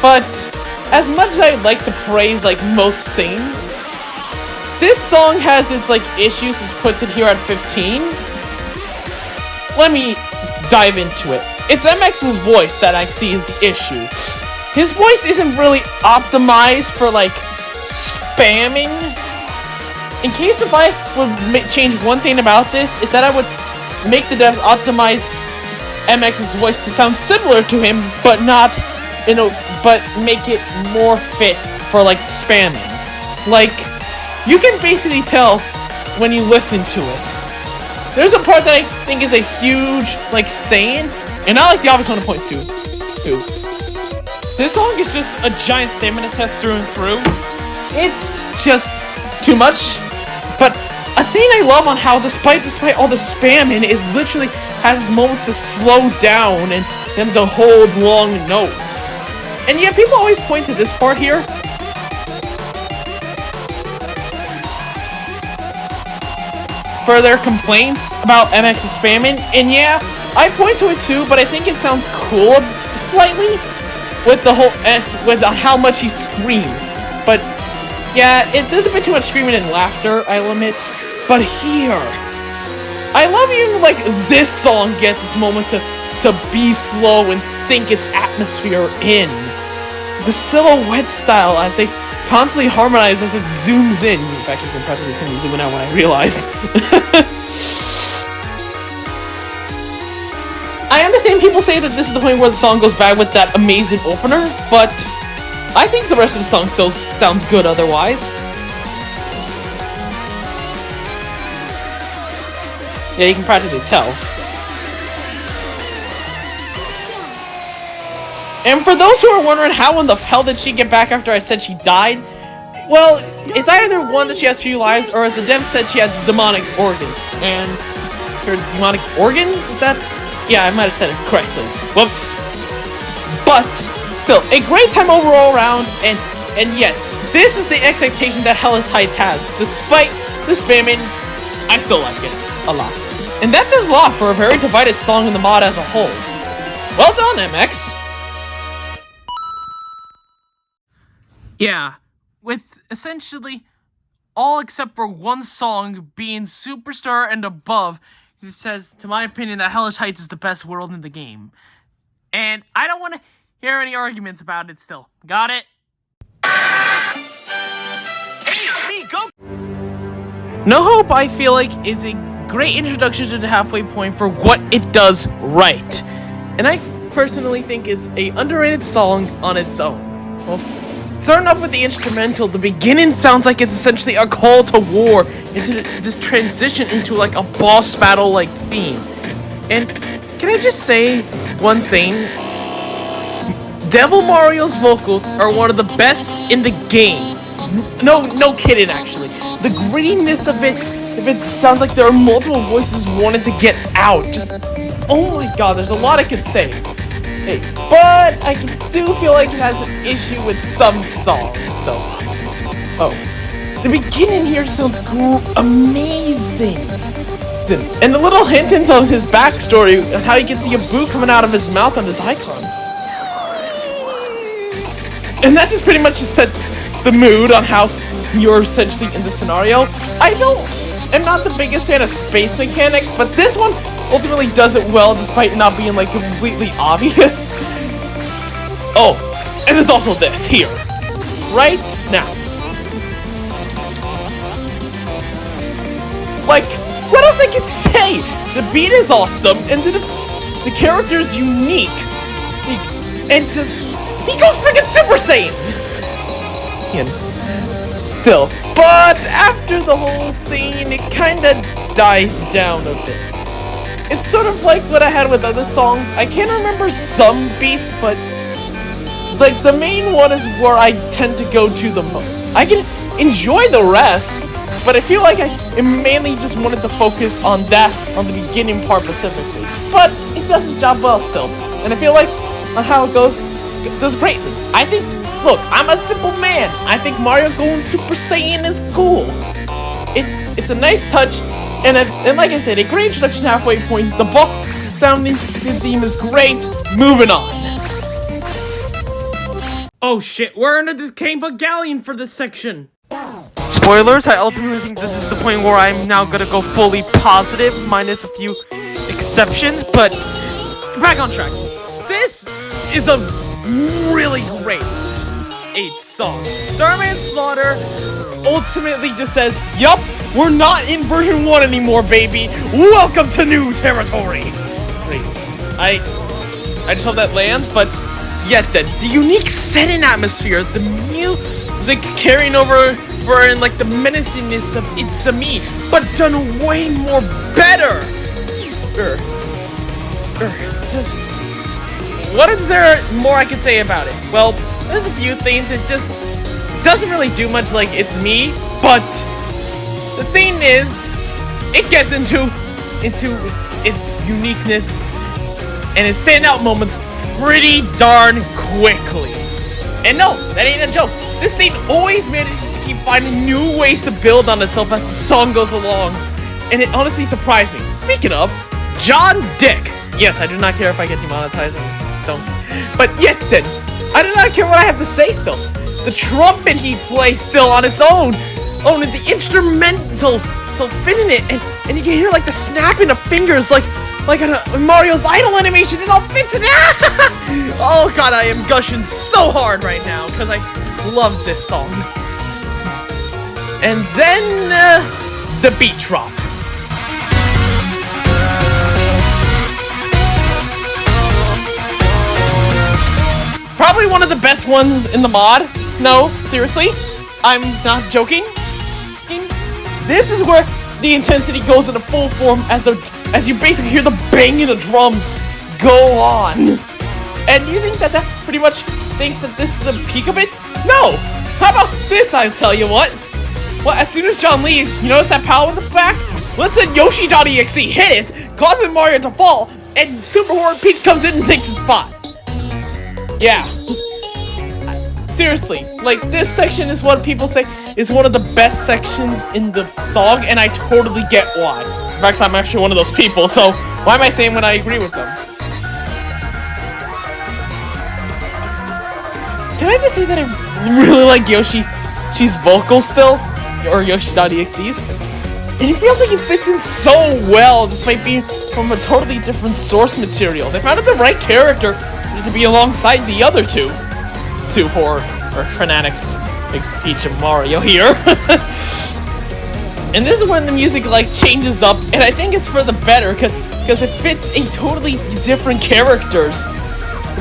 But as much as I'd like to praise like most things, this song has its like issues, which puts it here at 15. Let me dive into it. It's MX's voice that I see is the issue. His voice isn't really optimized for like spamming. In case if I would change one thing about this, is that I would make the devs optimize MX's voice to sound similar to him, but not, but make it more fit for like spamming. Like, you can basically tell when you listen to it. There's a part that I think is a huge, like, saying, and I like the obvious one to point to. This song is just a giant stamina test through and through. It's just too much, but a thing I love on how, despite all the spamming, it literally has moments to slow down and them to hold long notes. And yeah, people always point to this part here. For their complaints about MX's spamming, and yeah, I point to it too, but I think it sounds cool slightly with the whole with how much he screams. But yeah, there's a bit too much screaming and laughter, I'll admit. But here, I love even like this song gets this moment to be slow and sink its atmosphere in. The silhouette style as they constantly harmonize as it zooms in. In fact, you can practically see me zooming out when I realize. I understand people say that this is the point where the song goes bad with that amazing opener, but I think the rest of the song still sounds good otherwise. Yeah, you can practically tell. And for those who are wondering how in the hell did she get back after I said she died, well, it's either one that she has few lives, or as the dev said, she has demonic organs. And her demonic organs? Is that? Yeah, I might have said it correctly. Whoops. But still, a great time overall around, and yet, this is the expectation that Hellish Heights has. Despite the spamming, I still like it a lot. And that says a lot for a very divided song in the mod as a whole. Well done, MX! Yeah, with essentially all except for one song being Superstar and above, He says, to my opinion, that Hellish Heights is the best world in the game. And I don't want to hear any arguments about it still. Got it? No Hope, I feel like, is a great introduction to the halfway point for what it does right. And I personally think it's a underrated song on its own. Well, starting off with the instrumental, the beginning sounds like it's essentially a call to war into this transition into like a boss battle like theme. And can I just say one thing? Devil Mario's vocals are one of the best in the game. No kidding, actually. The grittiness of it, if it sounds like there are multiple voices wanting to get out. Just, oh my god, there's a lot I could say. Hey, but I do feel like it has an issue with some songs, though. Oh, the beginning here sounds amazing. And the little hint into his backstory and how you can see a boo coming out of his mouth on his icon. And that just pretty much just sets the mood on how you're essentially in the scenario. I am not the biggest fan of space mechanics, but this one ultimately does it well despite not being like completely obvious. Oh, and there's also this here. Right now. Like, what else I can say? The beat is awesome, and the character's unique. And just, he goes freaking Super Saiyan! And still, but after the whole thing, it kinda dies down a bit. It's sort of like what I had with other songs. I can't remember some beats, but like the main one is where I tend to go to the most. I can enjoy the rest, but I feel like I mainly just wanted to focus on that, on the beginning part specifically. But it does its job well still, and I feel like on how it goes, it does greatly. I think, look, I'm a simple man. I think Mario going Super Saiyan is cool. It's a nice touch, and like I said, a great introduction halfway point. The boss sounding theme is great. Moving on. Oh shit, we're under this Kmpa Galleon for this section. Spoilers, I ultimately think this is the point where I'm now gonna go fully positive, minus a few exceptions, but back on track. This is a really great 8 song. Starman Slaughter ultimately just says, yup, we're not in version 1 anymore, baby. Welcome to new territory. Great. I just hope that lands, but yet then, the unique setting atmosphere, the music carrying over for in like the menaciness of It's a Me, but done way more better. Just, what is there more I can say about it? Well, there's a few things. It just doesn't really do much like It's Me, but the thing is, it gets into its uniqueness and its standout moments pretty darn quickly. And no, that ain't a joke. This thing always manages to keep finding new ways to build on itself as the song goes along, and it honestly surprised me. Speaking of, John Dick. Yes, I do not care if I get demonetized. Don't. But yet then, I do not care what I have to say still. The trumpet he plays still on its own. Oh, and the instrumental fitting it, and you can hear like the snapping of fingers like on Mario's Idol animation. It all fits in. Oh god, I am gushing so hard right now because I love this song. And then the beat drop. Probably one of the best ones in the mod. No, seriously, I'm not joking. This is where the intensity goes into full form as you basically hear the banging of drums go on. And you think that pretty much thinks that this is the peak of it? No! How about this, I'll tell you what? Well, as soon as John leaves, you notice that power in the back? Let's let Yoshi.exe hit it, causing Mario to fall, and Super Horror Peach comes in and takes his spot. Yeah. Seriously, like, this section is what people say is one of the best sections in the song, and I totally get why. In fact, I'm actually one of those people, so why am I saying when I agree with them? Can I just say that I really like Yoshi's vocals still? Or Yoshi.exe's? And it feels like it fits in so well, despite being from a totally different source material. They found the right character to be alongside the other two horror fanatics, like Peach and Mario here. And this is when the music like changes up, and I think it's for the better, because it fits a totally different characters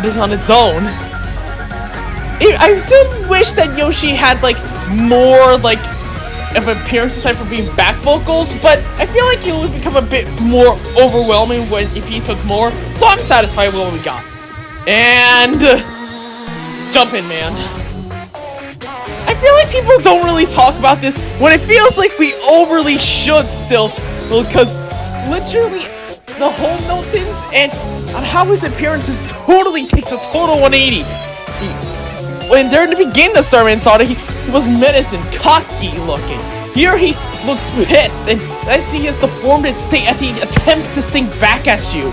just on its own. I did wish that Yoshi had like more like of appearance aside from being back vocals, but I feel like it would become a bit more overwhelming if he took more. So I'm satisfied with what we got. And jump in, man. I feel like people don't really talk about this when it feels like we overly should still, because literally the whole Milton's and on how his appearances totally takes a total 180. When during the beginning of Starman Saga, he was menacing, cocky looking. Here he looks pissed, and I see his deformed state as he attempts to sing back at you.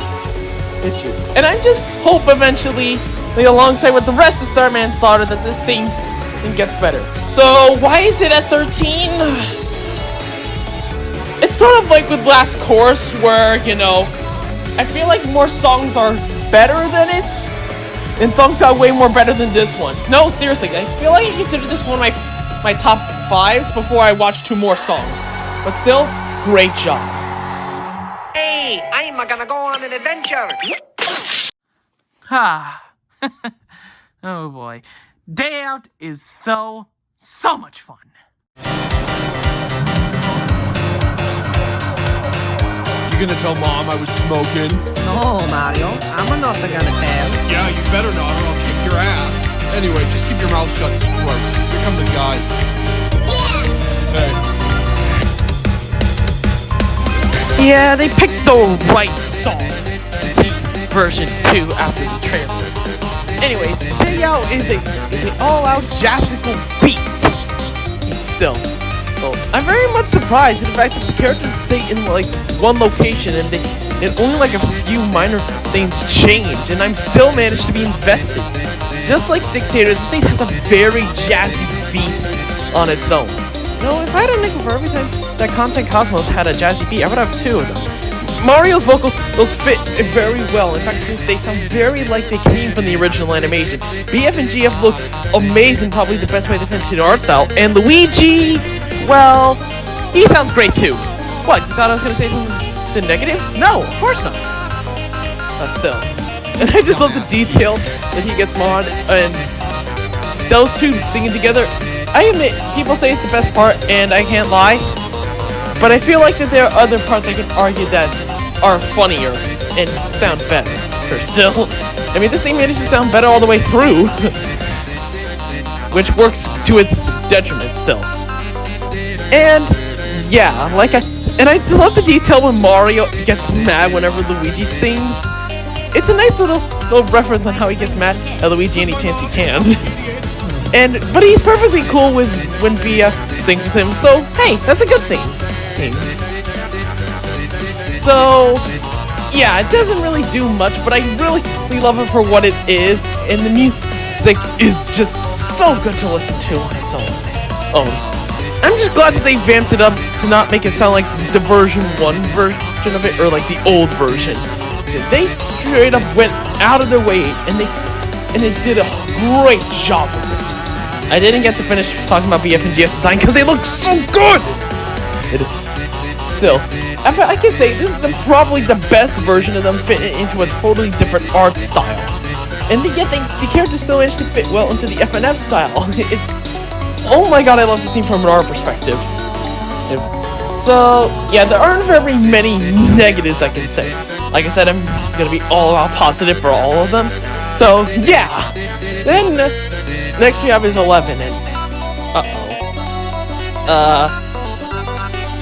And I just hope eventually, like, alongside with the rest of Starman Slaughter, that this thing gets better. So why is it at 13? It's sort of like with Last Course, where, you know, I feel like more songs are better than it, and songs are way more better than this one. No, seriously, I feel like I consider this one of my top 5s before I watch 2 more songs. But still, great job. Hey, I'm gonna go on an adventure. Ah. Oh boy. Day Out is so much fun. You gonna tell Mom I was smoking? No, Mario, I'm not gonna tell. Yeah, you better not, or I'll kick your ass. Anyway, just keep your mouth shut, Squirts. Here come the guys. Hey. Yeah, they picked the right song to tease version 2 after the trailer. Anyways, Day Out is an all-out jazzical beat. Still, so I'm very much surprised in the fact that the characters stay in like one location and only like a few minor things change, and I'm still managed to be invested. Just like Dictator, this thing has a very jazzy beat on its own. You know, if I had a nickel for every time that Content Cosmos had a jazzy beat, I would have 2 of them. Mario's vocals, those fit very well. In fact, they sound very like they came from the original animation. BF and GF look amazing, probably the best way to fit into the art style. And Luigi, well, he sounds great too. What, you thought I was going to say something negative? No, of course not. But still. And I just love the detail that he gets mod, and those two singing together. I admit, people say it's the best part, and I can't lie. But I feel like that there are other parts I can argue that are funnier and sound better. Or still, I mean, this thing managed to sound better all the way through, which works to its detriment still. And yeah, and I just love the detail when Mario gets mad whenever Luigi sings. It's a nice little reference on how he gets mad at Luigi any chance he can. But he's perfectly cool with when BF sings with him, so hey, that's a good thing. So yeah, it doesn't really do much, but I really love it for what it is, and the music is just so good to listen to on its own. I'm just glad that they vamped it up to not make it sound like the version 1 version of it, or like the old version. They straight up went out of their way, and they did a great job with it. I didn't get to finish talking about BF and GF's design because they look so good! Still, I can say this is probably the best version of them fit into a totally different art style. And yet the characters still managed to fit well into the FNF style. Oh my god, I love this team from an art perspective. So, yeah, there aren't very many negatives I can say. Like I said, I'm gonna be all out positive for all of them. So, yeah! Then, next we have is 11, and...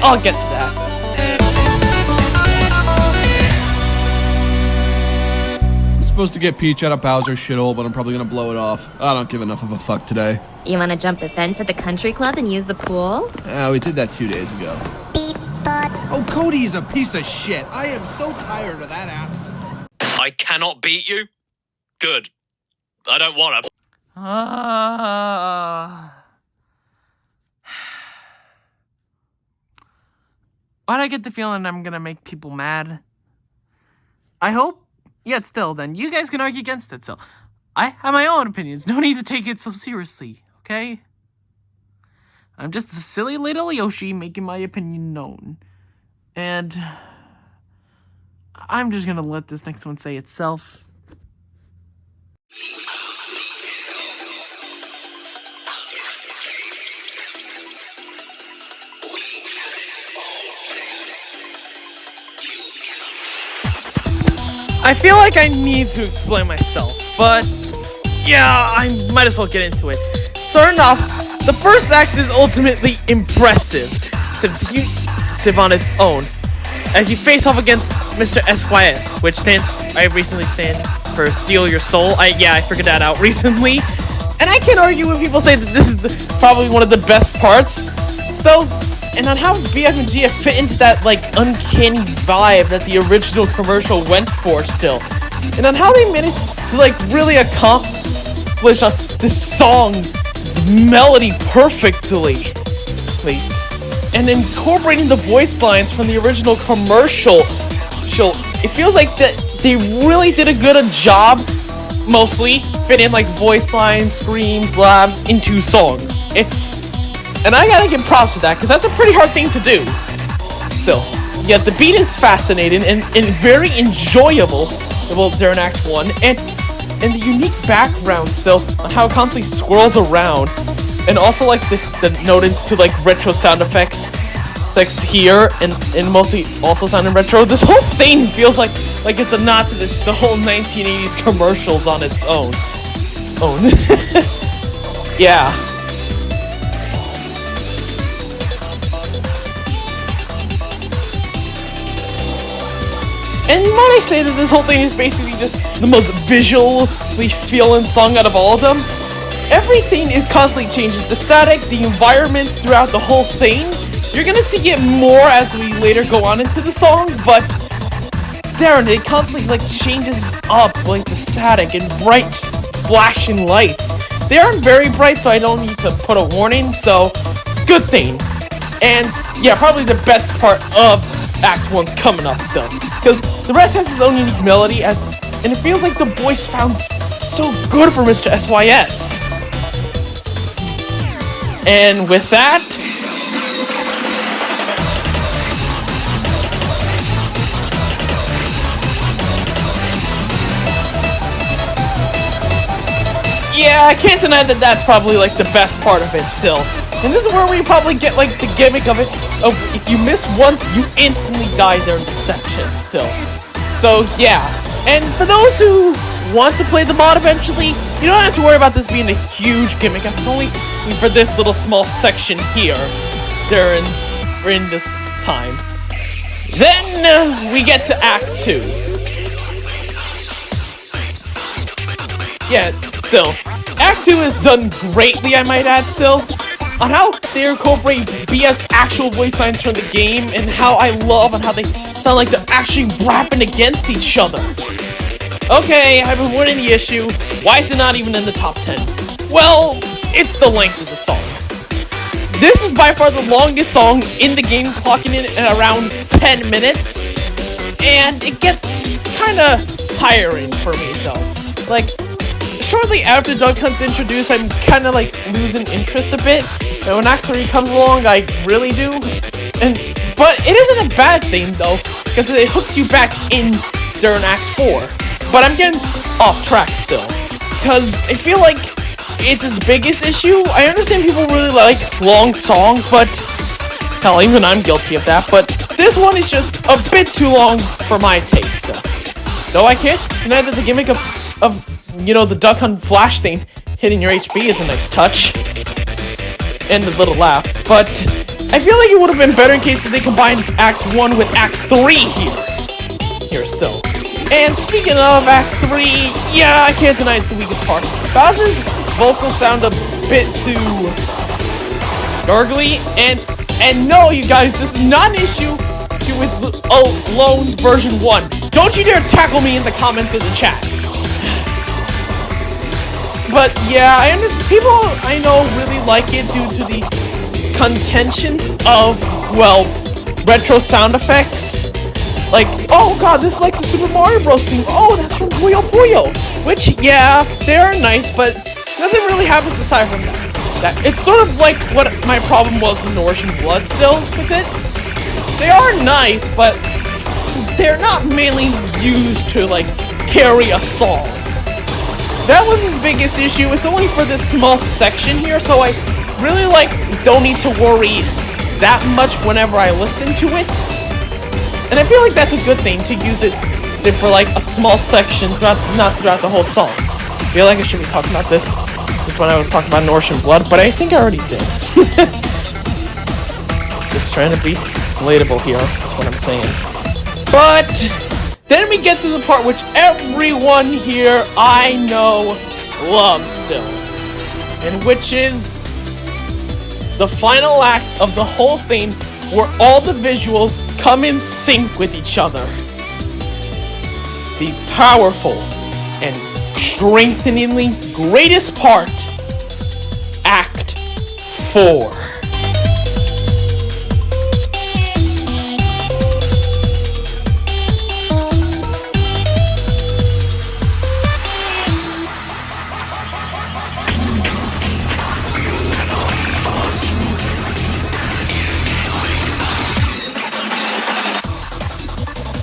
I'll get to that. I'm supposed to get Peach out of Bowser's shithole, but I'm probably gonna blow it off. I don't give enough of a fuck today. You wanna jump the fence at the country club and use the pool? We did that 2 days ago. Beep, but... Oh, Cody is a piece of shit. I am so tired of that ass. I cannot beat you? Good. I don't wanna. Why'd I get the feeling I'm gonna make people mad? I hope. Yet still, then, you guys can argue against it, so. I have my own opinions. No need to take it so seriously, okay? I'm just a silly little Yoshi making my opinion known. And I'm just gonna let this next one say itself. I feel like I need to explain myself, but yeah, I might as well get into it. Starting off, the first act is ultimately impressive on its own, as you face off against Mr. SYS, which stands for Steal Your Soul. I figured that out recently, and I can't argue when people say that this is probably one of the best parts. Still, and on how BFG fit into that like uncanny vibe that the original commercial went for still, and on how they managed to like really accomplish this song, this melody perfectly, and incorporating the voice lines from the original commercial. It feels like that they really did a good job, mostly fitting like voice lines, screams, laughs into songs. And I gotta give props for that, because that's a pretty hard thing to do. Still. Yet the beat is fascinating and very enjoyable during Act 1. And the unique background still, on how it constantly swirls around. And also like the note-ins to like retro sound effects. Like here, and mostly also sounding retro. This whole thing feels like it's a nod to the whole 1980s commercials on its own. Yeah. And might I say that this whole thing is basically just the most visually feeling song out of all of them? Everything is constantly changing. The static, the environments throughout the whole thing. You're gonna see it more as we later go on into the song, but Darren, it constantly like changes up like the static and bright flashing lights. They aren't very bright, so I don't need to put a warning, so good thing. And yeah, probably the best part of Act 1's coming up still, because the rest has its own unique melody, and it feels like the voice sounds so good for Mr. SYS. And with that, yeah, I can't deny that that's probably like the best part of it still. And this is where we probably get like the gimmick of it, of if you miss once, you instantly die there in the section still. So yeah, and for those who want to play the mod eventually, you don't have to worry about this being a huge gimmick. It's only for this little small section here during this time. Then we get to Act 2. Yeah, still, Act 2 is done greatly, I might add still, on how they incorporate BS actual voice lines from the game, and how I love on how they sound like they're actually rapping against each other. Okay, I've been winning the issue. Why is it not even in the top 10? Well, it's the length of the song. This is by far the longest song in the game, clocking in at around 10 minutes, and it gets kinda tiring for me though. Like, shortly after Duck Hunt's introduced, I'm kind of like losing interest a bit, and when Act 3 comes along, I really do. But it isn't a bad thing though, because it hooks you back in during Act 4. But I'm getting off track still, because I feel like it's his biggest issue. I understand people really like long songs, but hell, even I'm guilty of that. But this one is just a bit too long for my taste. Though I can't deny that the gimmick of you know, the Duck Hunt flash thing hitting your HP is a nice touch. And a little laugh. But I feel like it would have been better in case they combined Act 1 with Act 3 here still. And speaking of Act 3, yeah, I can't deny it's the weakest part. Bowser's vocals sound a bit too gargly, and no, you guys, this is not an issue with Alone version 1. Don't you dare tackle me in the comments of the chat. But yeah, I understand people I know really like it due to the contentions of, well, retro sound effects. Like, oh god, this is like the Super Mario Bros. Theme. Oh, that's from Puyo Puyo. Which, yeah, they are nice, but nothing really happens aside from that. It's sort of like what my problem was in Norwegian Blood still with it. They are nice, but they're not mainly used to, like, carry a song. That was his biggest issue. It's only for this small section here, so I really, like, don't need to worry that much whenever I listen to it. And I feel like that's a good thing, to use it for, like, a small section, not throughout the whole song. I feel like I should be talking about this when I was talking about Norwegian Blood, but I think I already did. Just trying to be relatable here, that's what I'm saying. But then we get to the part which everyone here I know loves still, and which is the final act of the whole thing, where all the visuals come in sync with each other. The powerful and strengtheningly greatest part, Act 4.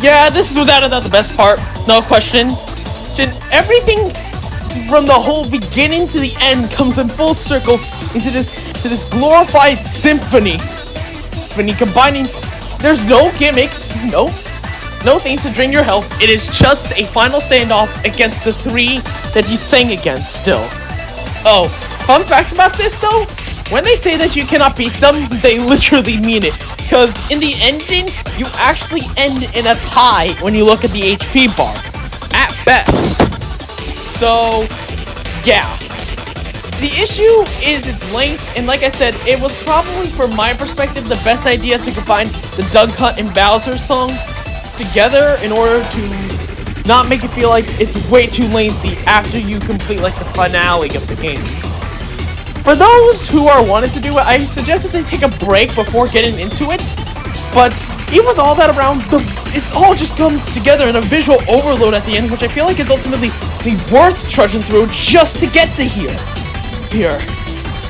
Yeah, this is without a doubt the best part, no question. Everything from the whole beginning to the end comes in full circle into this glorified symphony. When you combining, there's no gimmicks, no things to drain your health. It is just a final standoff against the three that you sang against still. Oh, fun fact about this though, when they say that you cannot beat them, they literally mean it. Because in the ending, you actually end in a tie when you look at the HP bar, at best. So, yeah. The issue is its length, and like I said, it was probably, from my perspective, the best idea to combine the Doug Hunt and Bowser songs together in order to not make it feel like it's way too lengthy after you complete, like, the finale of the game. For those who are wanting to do it, I suggest that they take a break before getting into it. But even with all that around, it all just comes together in a visual overload at the end, which I feel like is ultimately worth trudging through just to get to here.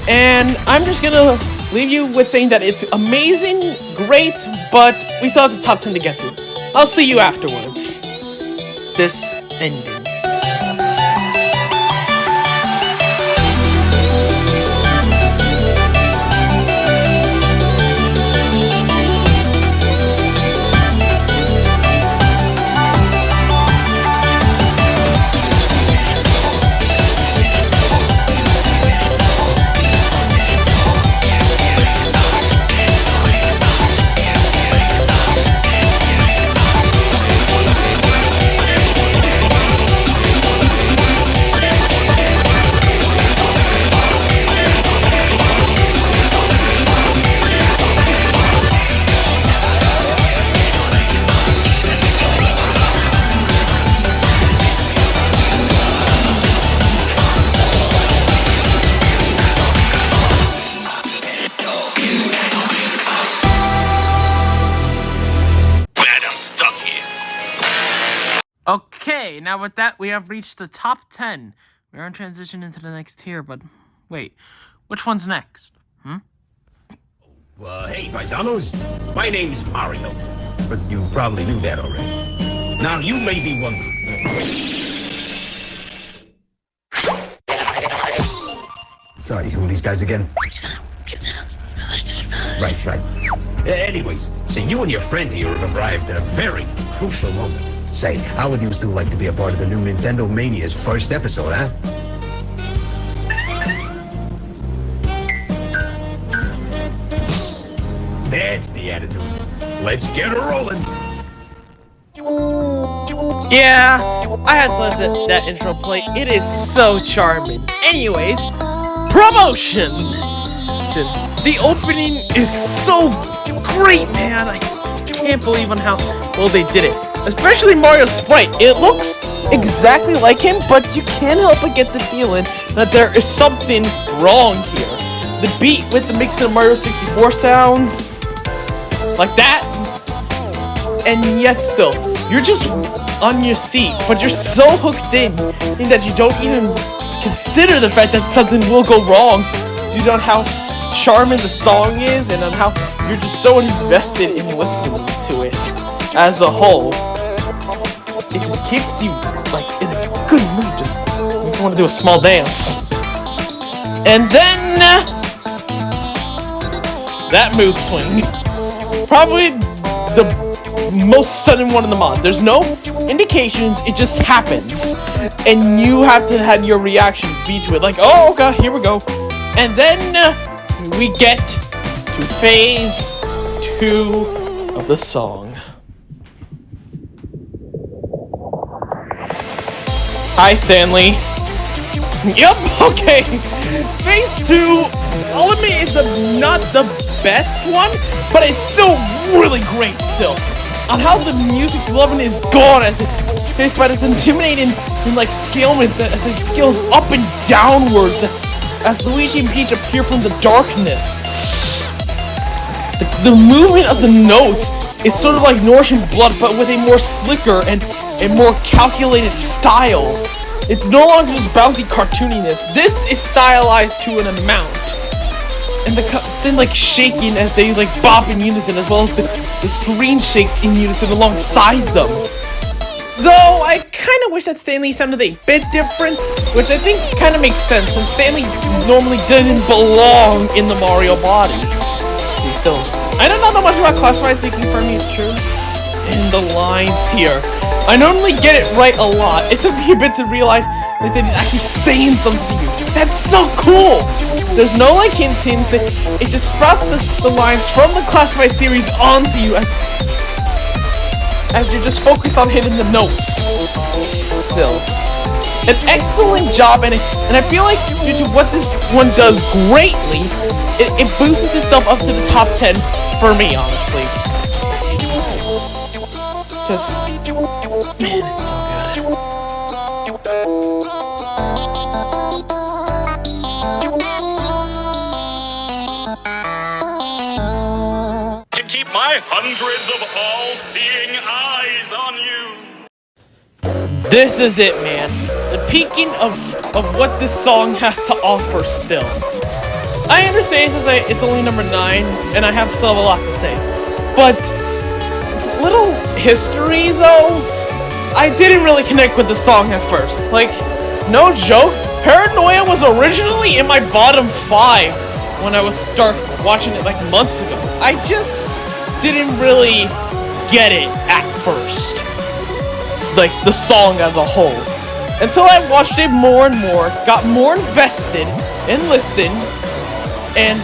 And I'm just gonna leave you with saying that it's amazing, great, but we still have the top 10 to get to. I'll see you afterwards. This ending. Okay, now with that, we have reached the top 10. We are in transition into the next tier, but wait, which one's next? Hey, paisanos. My name's Mario, but you probably knew that already. Now, you may be wondering... Sorry, who are these guys again? Right. Anyways, so you and your friend here have arrived at a very crucial moment. Say, how would you still like to be a part of the new Nintendo Mania's first episode, huh? That's the attitude. Let's get her rolling. Yeah, I had to let that intro play. It is so charming. Anyways, promotion! The opening is so great, man. I can't believe on how well they did it. Especially Mario's sprite. It looks exactly like him, but you can't help but get the feeling that there is something wrong here. The beat with the mix of Mario 64 sounds, like that, and yet still, you're just on your seat, but you're so hooked in that you don't even consider the fact that something will go wrong due to how charming the song is and on how you're just so invested in listening to it as a whole. It just keeps you like in a good mood, just want to do a small dance. And then that mood swing, probably the most sudden one in the mod. There's no indications, it just happens, and you have to have your reaction be to it, like, oh god, here we go. And then we get to phase 2 of the song. Hi, Stanley. Yep, okay. Phase 2, I'll admit it's not the best one, but it's still really great still. On how the music level is gone as it faced by this intimidating like scalements as it scales up and downwards as Luigi and Peach appear from the darkness. The movement of the notes is sort of like Nourishing Blood, but with a more slicker and a more calculated style. It's no longer just bouncy cartooniness. This is stylized to an amount. And it's then like shaking as they like bop in unison, as well as the screen shakes in unison alongside them. Though I kind of wish that Stanley sounded a bit different, which I think kind of makes sense, since Stanley normally didn't belong in the Mario body. Still, I don't know that much about classified, so you can confirm me it's true. And the lines here, I normally get it right a lot. It took me a bit to realize that they're actually saying something to you. That's so cool! There's no like hints, that it just sprouts the lines from the classified series onto you as you're just focused on hitting the notes. Still, an excellent job, and I feel like due to what this one does greatly, it boosts itself up to the top 10 for me, honestly. Just, man, it's so good. Can keep my hundreds of all-seeing eyes on you. This is it, man. The peaking of what this song has to offer still. I understand it's only number 9, and I still have a lot to say. But, little history though, I didn't really connect with the song at first. Like, no joke, Paranoia was originally in my bottom 5 when I was start watching it like months ago. I just didn't really get it at first. It's like the song as a whole. Until I watched it more and more, got more invested, and listened, and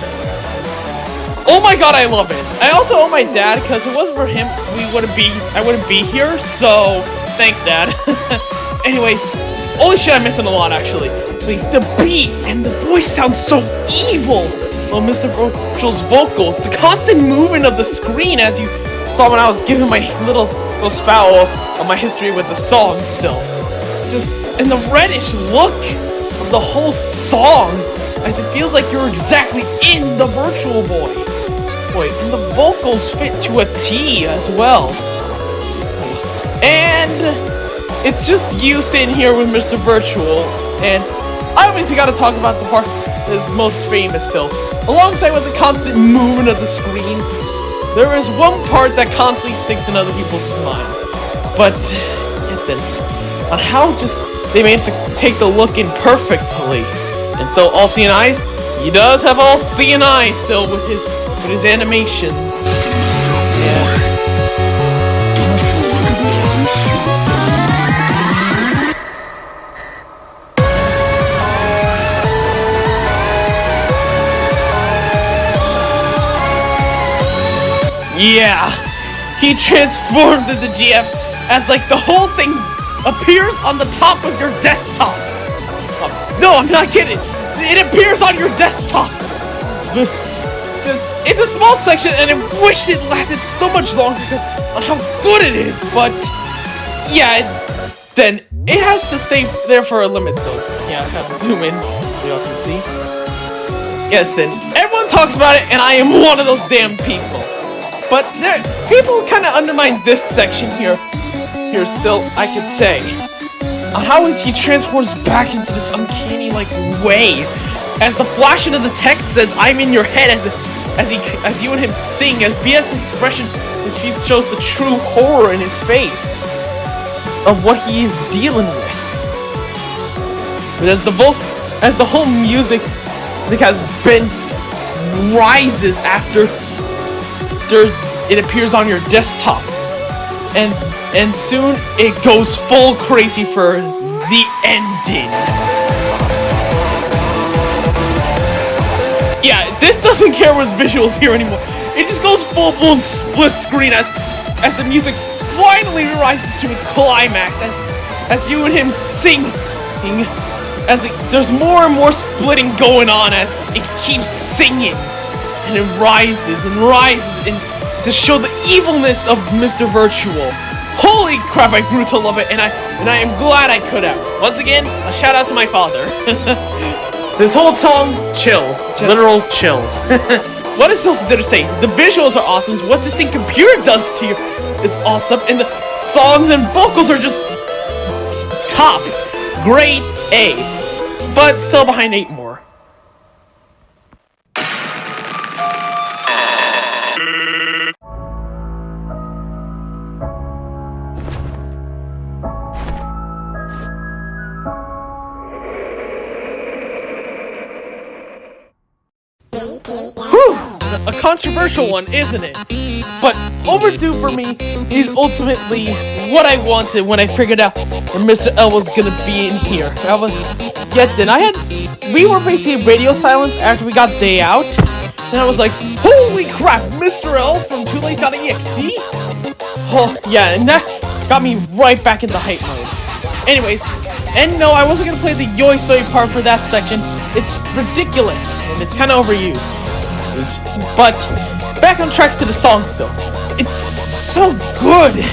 oh my god, I love it. I also owe my dad, because if it wasn't for him, I wouldn't be here, so thanks, Dad. Anyways, holy shit, I'm missing a lot, actually. Like, the beat and the voice sounds so evil. Oh, Mr. Virtual's vocals, the constant movement of the screen, as you saw when I was giving my little spout of my history with the song still. Just, and the reddish look of the whole song, as it feels like you're exactly in the Virtual Boy. And the vocals fit to a T as well. And it's just you sitting here with Mr. Virtual, and I obviously gotta talk about the part that is most famous still. Alongside with the constant movement of the screen, there is one part that constantly sticks in other people's minds. But, yet then, on how just they managed to take the look in perfectly. And so, all-seeing eyes, he does have all-seeing eyes still with his animation. Yeah. Yeah, he transformed into GF as like the whole thing appears on the top of your desktop. No, I'm not kidding. It appears on your desktop. It's a small section, and I wish it lasted so much longer because on how good it is. But yeah, then it has to stay there for a limit though. Yeah, I have to zoom in so y'all can see. Yes, then everyone talks about it, and I am one of those damn people. But people kind of undermine this section here. Here still, I could say. On how he transforms back into this uncanny way. As the flashing of the text says, "I'm in your head," as you and him sing, as BS expression, as she shows the true horror in his face of what he is dealing with. But as the whole music has been rises after it appears on your desktop, and soon it goes full crazy for the ending. Yeah, this doesn't care with visuals here anymore. It just goes full-blown split screen as the music finally rises to its climax, as you and him sing, there's more and more splitting going on as it keeps singing, and it rises and rises, and to show the evilness of Mr. Virtual. Holy crap, I grew to love it, and I am glad I could have. Once again, a shout out to my father. This whole song, chills. Literal chills. What is else there to say? The visuals are awesome. What this thing computer does to you is awesome. And the songs and vocals are just top. Grade A. But still behind 8 more. A controversial one, isn't it? But overdue for me is ultimately what I wanted when I figured out that Mr. L was gonna be in here. We were basically radio silence after we got Day Out, and I was like, holy crap, Mr. L from TooLate.exe? Oh yeah, and that got me right back into hype mode. Anyways, and no, I wasn't gonna play the Yoi Soy part for that section. It's ridiculous, and it's kinda overused. But back on track to the songs though. It's so good.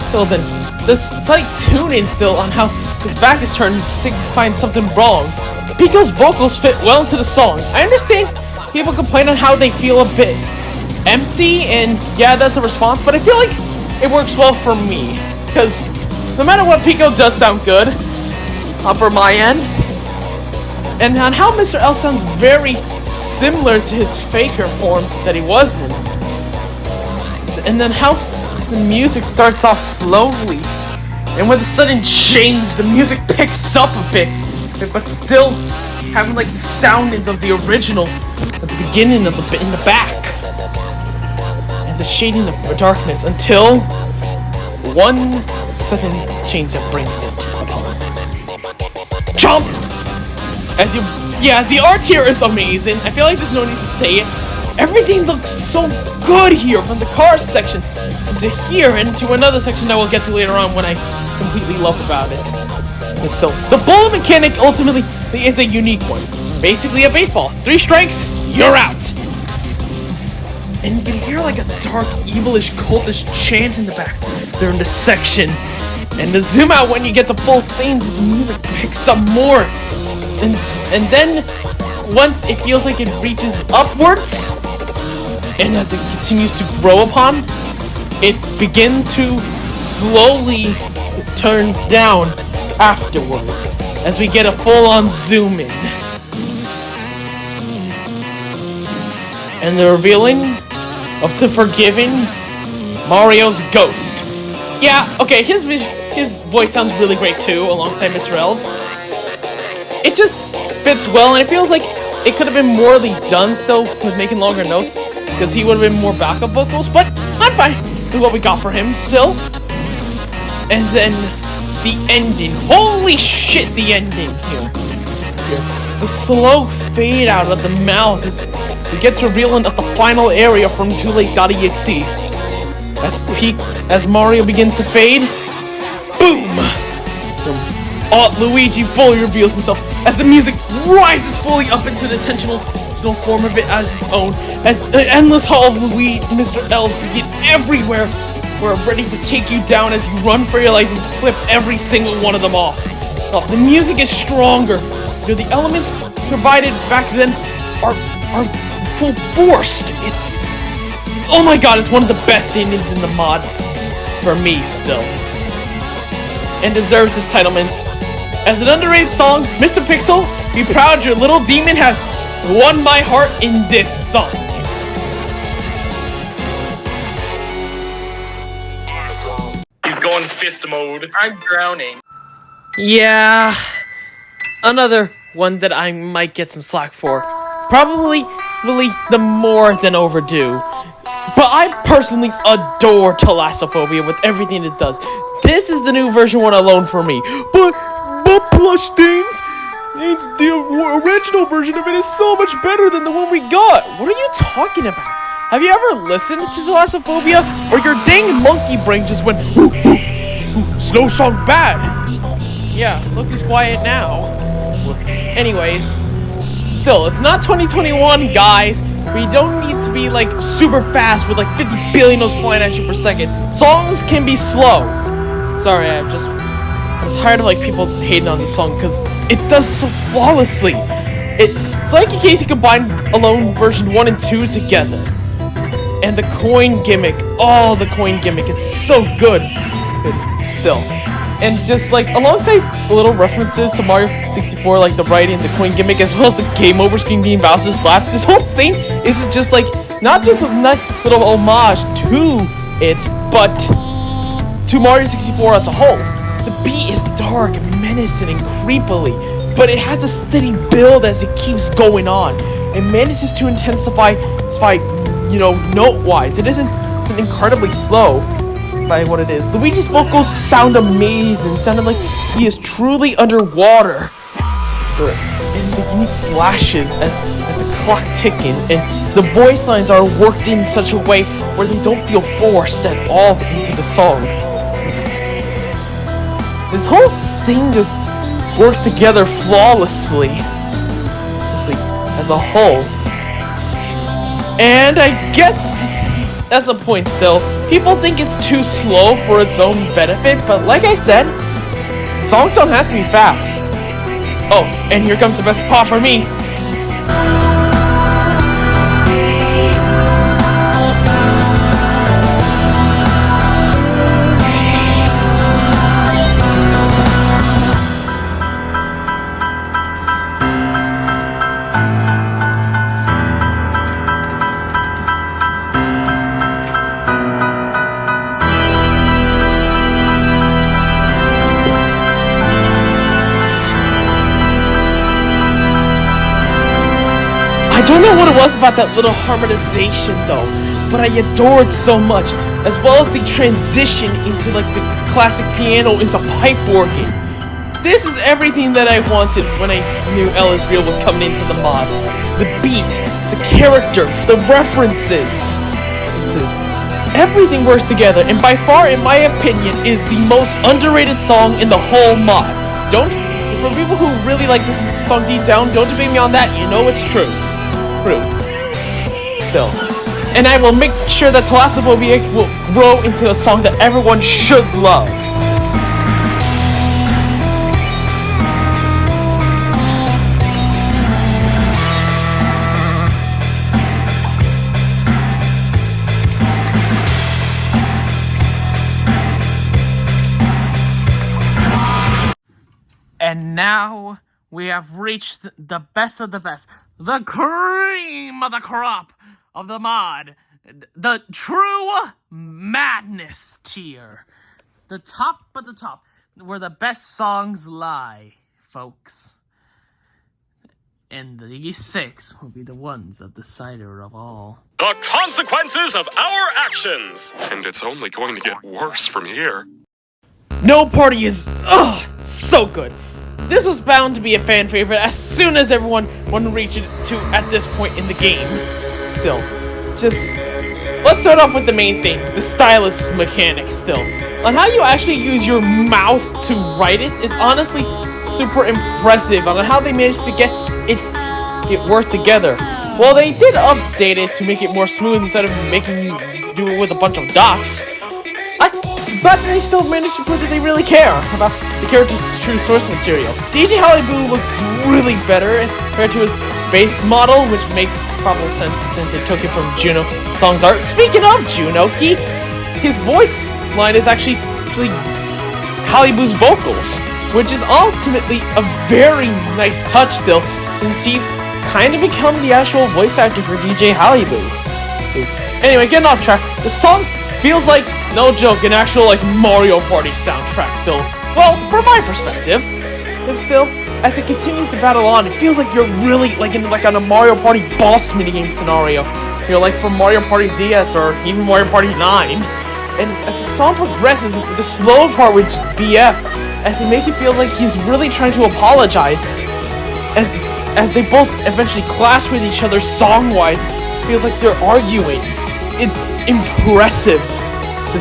Still then, the slight tune-in still on how his back is turned signifying something wrong. Pico's vocals fit well into the song. I understand people complain on how they feel a bit empty, and yeah, that's a response, but I feel like it works well for me. Because no matter what, Pico does sound good. For my end. And on how Mr. L sounds very similar to his faker form that he was in. And then how the music starts off slowly, and with a sudden change, the music picks up a bit, but still having the soundings of the original at the beginning of in the back, and the shading of darkness until one sudden change that brings it. Jump! Yeah, the art here is amazing. I feel like there's no need to say it. Everything looks so good here, from the car section to here and to another section that we'll get to later on when I completely love about it. But still, the bullet mechanic ultimately is a unique one. Basically a baseball. 3 strikes, you're out. And you can hear a dark, evilish, cultish chant in the back during this section. And the zoom out when you get the full things, the music picks up more. And then, once it feels like it reaches upwards, and as it continues to grow upon, it begins to slowly turn down afterwards, as we get a full-on zoom in. And the revealing of the forgiving Mario's ghost. Yeah, okay, his voice sounds really great too, alongside Mr. L's. It just fits well, and it feels like it could have been morely done still with making longer notes, because he would have been more backup vocals, but I'm fine with what we got for him still. And then the ending. Holy shit, the ending here. The slow fade out of the mouth as we get to revealing of the final area from TooLate.exe. As Mario begins to fade, boom! Luigi fully reveals himself as the music rises fully up into the intentional form of it as its own, as the endless hall of Mr. L's begin everywhere. We're ready to take you down as you run for your life and flip every single one of them off. The music is stronger. The elements provided back then are full forced. oh my god, it's one of the best endings in the mods for me still, and deserves this titlement. As an underrated song, Mr. Pixel, be proud your little demon has won my heart in this song. He's going fist mode. I'm drowning. Yeah, another one that I might get some slack for. Probably really the more than overdue. But I personally adore Thalassophobia with everything it does. This is the new version one alone for me. But Plushthings, the original version of it is so much better than the one we got. What are you talking about? Have you ever listened to Thalassophobia? Or your dang monkey brain just went, ooh, ooh, ooh, slow song bad. Yeah, look who's quiet now. Anyways, still, it's not 2021, guys. We don't need to be like super fast with like 50 billion notes flying at you per second. Songs can be slow. Sorry, I'm tired of like people hating on this song because it does so flawlessly. It's like in case you combine Alone version 1 and 2 together. And the coin gimmick, the coin gimmick, it's so good. Still. And just like alongside little references to Mario 64, like the writing, the coin gimmick, as well as the game over screen being Bowser's slap, this whole thing is just like not just a nice little homage to it, but to Mario 64 as a whole. The beat is dark, menacing, and creepily, but it has a steady build as it keeps going on. It manages to intensify, note-wise. It isn't incredibly slow by what it is. Luigi's vocals sound amazing, sounding like he is truly underwater. And the unique flashes as the clock ticking, and the voice lines are worked in such a way where they don't feel forced at all into the song. This whole thing just works together flawlessly as a whole. And I guess that's a point still. People think it's too slow for its own benefit, but like I said, songs don't have to be fast. Oh, and here comes the best part for me. I don't know what it was about that little harmonization though, but I adored so much, as well as the transition into like the classic piano into pipe organ. This is everything that I wanted when I knew Ellis Real was coming into the mod. The beat, the character, the references. Everything works together, and by far, in my opinion, is the most underrated song in the whole mod. For people who really like this song deep down, don't debate me on that, you know it's true. Still. And I will make sure that Thalassophobia will grow into a song that everyone should love. And now we have reached the best of the best, the cream of the crop of the mod, the true madness tier, the top of the top, where the best songs lie, folks. And these 6 will be the ones of decider of all. The consequences of our actions! And it's only going to get worse from here. No Party is, so good. This was bound to be a fan favorite as soon as everyone wanted to reach it to at this point in the game. Still, let's start off with the main thing, the stylus mechanic still. On how you actually use your mouse to write it is honestly super impressive on how they managed to get it work together. Well, they did update it to make it more smooth instead of making you do it with a bunch of dots. But they still managed to prove that they really care about the character's true source material. DJ Holly Boo looks really better compared to his base model, which makes probably sense since they took it from Juno Song's art. Speaking of Juno, his voice line is actually Halle Boo's vocals, which is ultimately a very nice touch still, since he's kind of become the actual voice actor for DJ Halle Boo. Anyway, getting off track, the song feels like, no joke, an actual Mario Party soundtrack still. Well, from my perspective, if still, as it continues to battle on, it feels like you're really on a Mario Party boss minigame scenario. From Mario Party DS or even Mario Party 9. And as the song progresses, the slow part with BF, as it makes you feel like he's really trying to apologize, as they both eventually clash with each other song-wise, feels like they're arguing. It's impressive,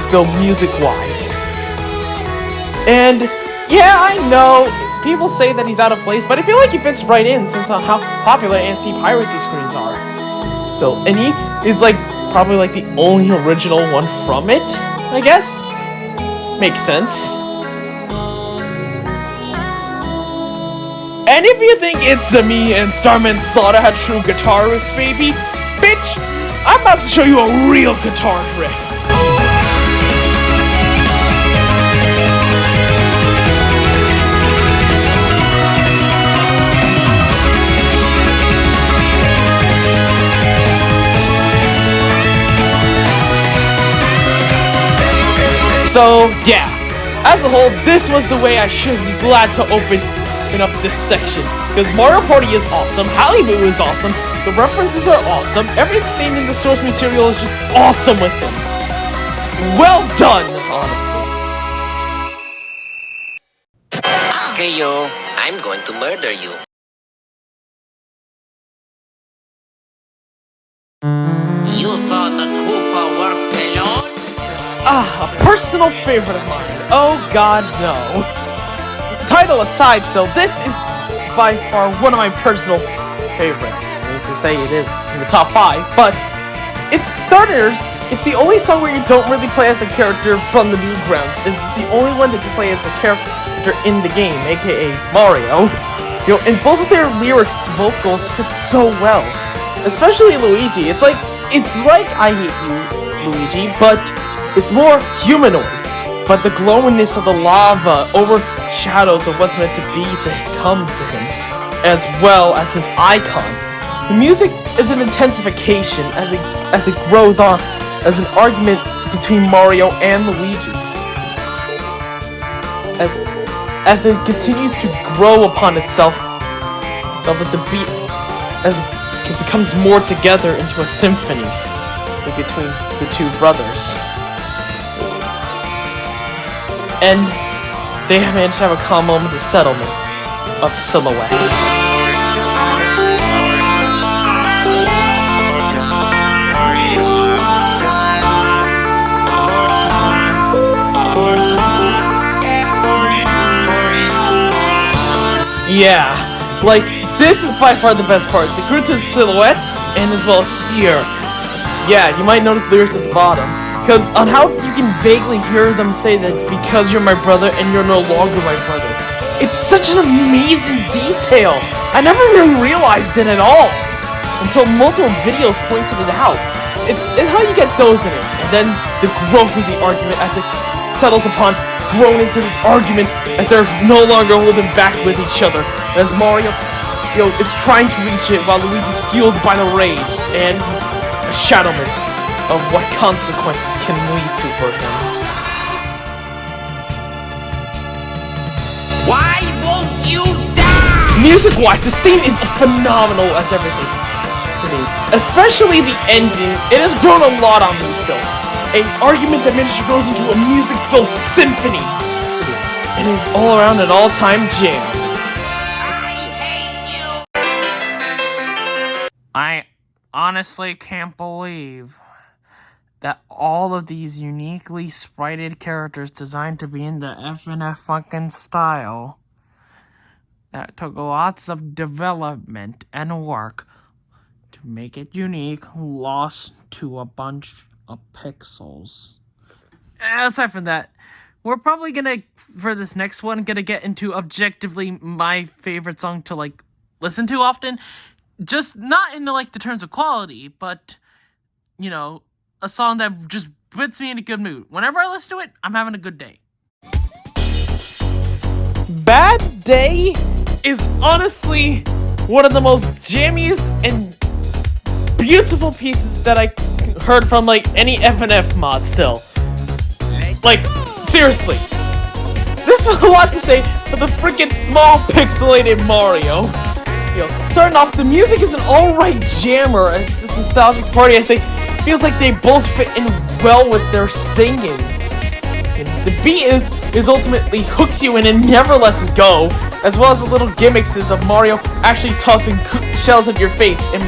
still music-wise. And yeah, I know people say that he's out of place, but I feel like he fits right in since on how popular anti-piracy screens are. So, and he is probably the only original one from it, I guess. Makes sense. And if you think It's a Me and Starman Slaughter had true guitarists, baby, bitch, I'm about to show you a real guitar trick. So, yeah, as a whole, this was the way I should be glad to open up this section. Because Mario Party is awesome, Halle Boo is awesome, the references are awesome, everything in the source material is just awesome with them. Well done, honestly. Okay, yo, I'm going to murder you. You thought the Koopa worked alone? A personal favorite of mine. Oh god, no. Title aside still, this is by far one of my personal favorites. I need to say it is in the top 5, but it's starters. It's the only song where you don't really play as a character from the Newgrounds. It's the only one that you play as a character in the game, aka Mario. And both of their lyrics, vocals fit so well. Especially Luigi. It's like I Hate You, Luigi, but it's more humanoid. But the glowiness of the lava overshadows of what's meant to be to come to him, as well as his icon. The music is an intensification as it grows on as an argument between Mario and Luigi. As it continues to grow upon itself as the beat as it becomes more together into a symphony between the two brothers. And they managed to have a calm moment of settlement of silhouettes. Yeah, this is by far the best part. The group of silhouettes, and as well here. Yeah, you might notice lyrics at the bottom. Because on how you can vaguely hear them say that because you're my brother and you're no longer my brother. It's such an amazing detail. I never even realized it at all until multiple videos pointed it out. It's how you get those in it. And then the growth of the argument as it settles upon grown into this argument as they're no longer holding back with each other. As Mario is trying to reach it while Luigi's fueled by the rage and a shadowment of what consequences can lead to for him. Why won't you die? Music-wise, this theme is phenomenal as everything. Especially the ending. It has grown a lot on me still. An argument that managed to grow into a music-filled symphony. It is all around an all-time jam. I honestly can't believe that all of these uniquely sprited characters designed to be in the FNF fucking style that took lots of development and work to make it unique lost to a bunch of pixels. Aside from that, we're probably gonna, for this next one, gonna get into objectively my favorite song to listen to often, Just not in like the terms of quality, but you know, a song that just puts me in a good mood. Whenever I listen to it, I'm having a good day. Bad Day is honestly one of the most jammiest and beautiful pieces that I heard from like any FNF mod still. Like, seriously. This is a lot to say for the freaking small pixelated Mario. You know, starting off, the music is an alright jammer at this nostalgic party as they feels like they both fit in well with their singing. And the beat is ultimately hooks you in and never lets go, as well as the little gimmicks of Mario actually tossing shells at your face and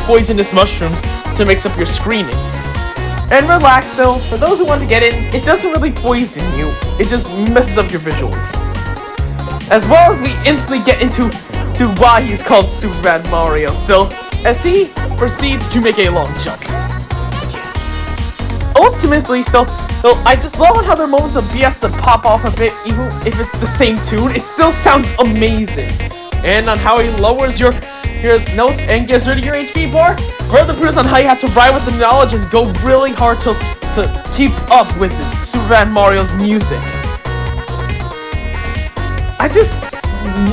poisonous mushrooms to mix up your screaming. And relax though, for those who want to get in, it doesn't really poison you, it just messes up your visuals. As well as we instantly get into why he's called Super Bad Mario still, as he proceeds to make a long jump. Ultimately still, though, I just love how there are moments of BF to pop off a bit, even if it's the same tune, it still sounds amazing. And on how he lowers your notes and gets rid of your HP bar, further proves on how you have to ride with the knowledge and go really hard to keep up with Super Bad Mario's music. I just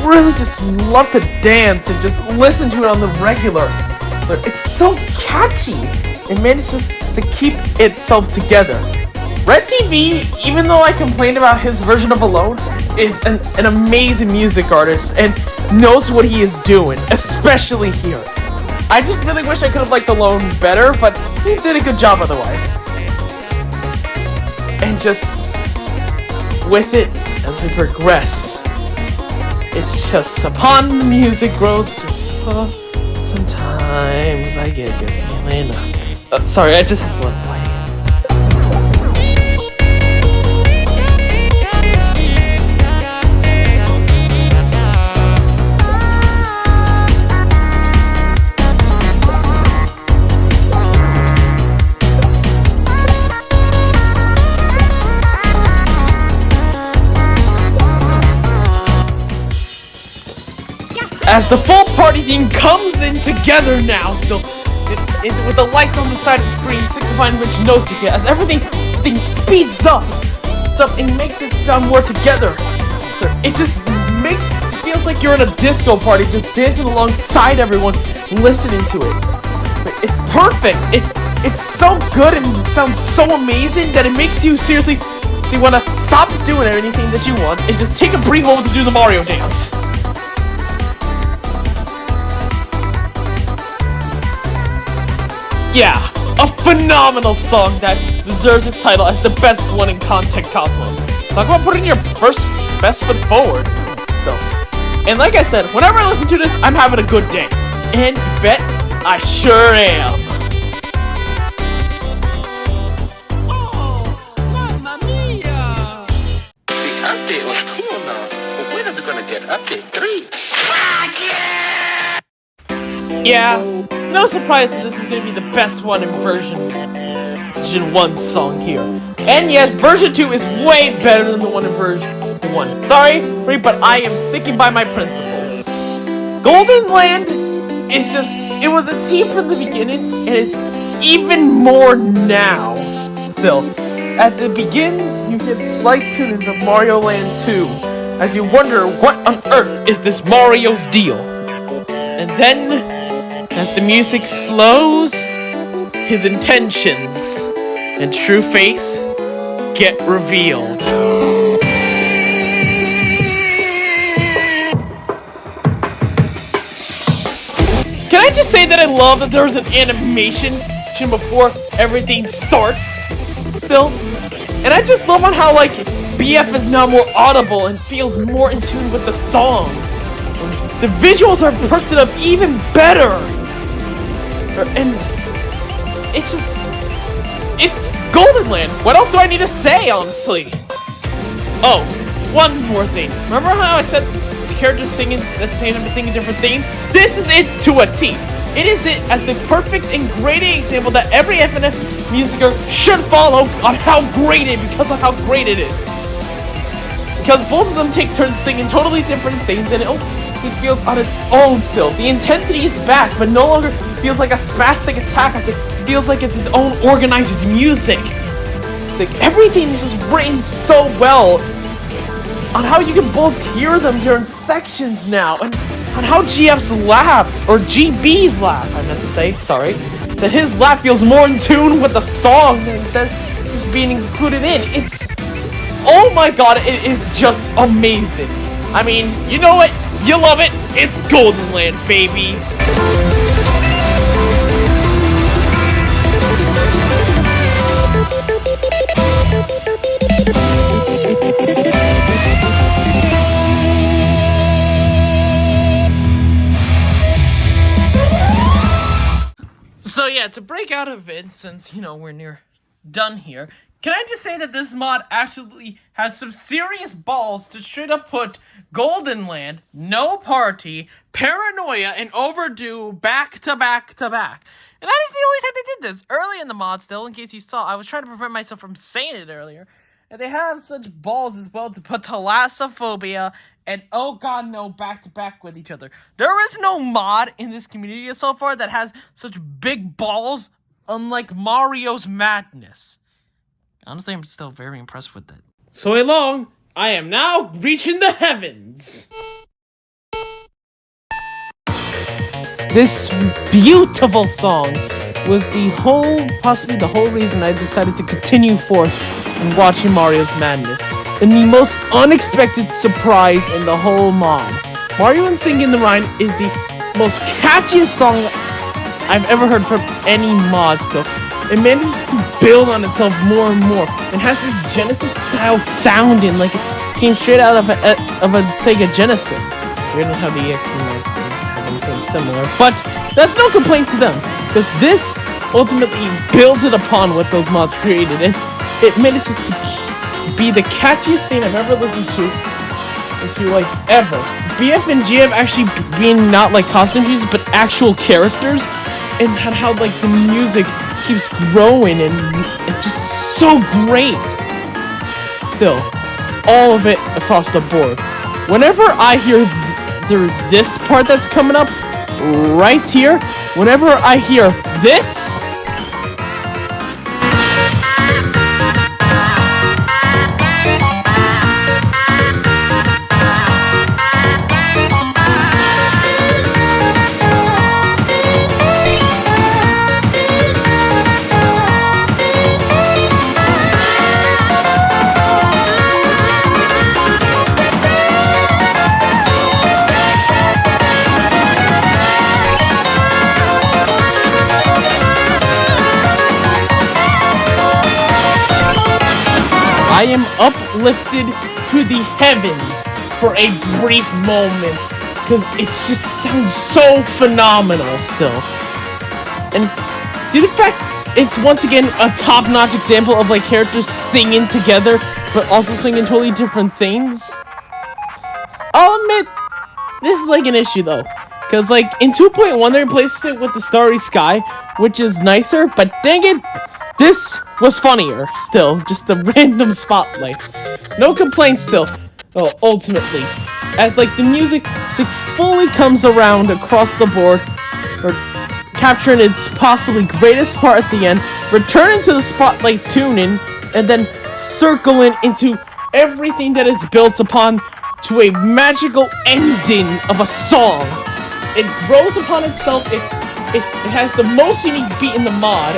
really just love to dance and just listen to it on the regular. But it's so catchy and manages to keep itself together. Red TV, even though I complained about his version of Alone, is an amazing music artist and knows what he is doing, especially here. I just really wish I could have liked Alone better, but he did a good job otherwise. And just with it, as we progress, it's just upon the music grows, just sometimes I get a good feeling. Sorry, I just have to let it play. As the full party theme comes in together now, still, with the lights on the side of the screen signifying which notes you get, as everything speeds up, and makes it sound more together. It just feels like you're in a disco party, just dancing alongside everyone, listening to it. It's perfect. It's so good and it sounds so amazing that it makes you seriously, so you want to stop doing anything that you want and just take a brief moment to do the Mario dance. Yeah, a phenomenal song that deserves its title as the best one in Contact Cosmo. Talk about putting your best foot forward, still. And like I said, whenever I listen to this, I'm having a good day. And bet I sure am. Oh, mamma mia! The update was cool now, but when are we gonna get update 3? Yeah, no surprise that this is going to be the best one in version 1 song here. And yes, version 2 is way better than the one in version 1. Sorry, but I am sticking by my principles. Golden Land is just, it was a team from the beginning, and it's even more now. Still, as it begins, you hear the slight tunings of Mario Land 2, as you wonder what on earth is this Mario's deal. And then, as the music slows, his intentions and true face get revealed. Can I just say that I love that there's an animation before everything starts still? And I just love on how like BF is now more audible and feels more in tune with the song. The visuals are perked up even better. And it's Golden Land. What else do I need to say, honestly? Oh, one more thing. Remember how I said the characters singing different things? This is it to a T. It is it as the perfect and great example that every FNF musicer should follow on how great it, because of how great it is. Because both of them take turns singing totally different things, and everything feels on its own still. The intensity is back, but no longer feels like a spastic attack. It feels like it's its own organized music. It's like everything is just written so well on how you can both hear them during sections now, and on how GF's laugh, or GB's laugh, I meant to say, sorry, that his laugh feels more in tune with the song than instead of just being included in. It's, oh my god, it is just amazing. I mean, you know it, you love it, it's Golden Land, baby. So yeah, to break out of it, since, we're near done here, can I just say that this mod actually has some serious balls to straight up put Golden Land, No Party, Paranoia, and Overdue back to back to back. And that is the only time they did this. Early in the mod still, in case you saw, I was trying to prevent myself from saying it earlier. And they have such balls as well to put Thalassophobia and Oh God No back to back with each other. There is no mod in this community so far that has such big balls, unlike Mario's Madness. Honestly, I'm still very impressed with it. So along, I am now reaching the heavens. This beautiful song was possibly the whole reason I decided to continue forth and watching Mario's Madness. And the most unexpected surprise in the whole mod. Mario and Sing in the Rhine is the most catchiest song I've ever heard from any mod still. It manages to build on itself more and more, and has this Genesis-style sounding like it came straight out of a Sega Genesis. We don't have the EX in there, so everything's similar, but that's no complaint to them, because this ultimately builds it upon what those mods created, and it manages to be the catchiest thing I've ever listened to, like, ever. BF and GF actually being not like costume pieces, but actual characters, and how like the music keeps growing, and it's just so great. Still, all of it across the board. Whenever I hear this part that's coming up right here, whenever I hear this, I am uplifted to the heavens for a brief moment, because it just sounds so phenomenal still. And the fact it's once again a top-notch example of like characters singing together, but also singing totally different things. I'll admit, this is like an issue though, because like in 2.1 they replaced it with the Starry Sky, which is nicer, but dang it, this was funnier still, just the random spotlights. No complaints still, though, ultimately, as like the music fully comes around across the board, or capturing its possibly greatest part at the end, returning to the spotlight tuning, and then circling into everything that it's built upon to a magical ending of a song. It grows upon itself, it has the most unique beat in the mod,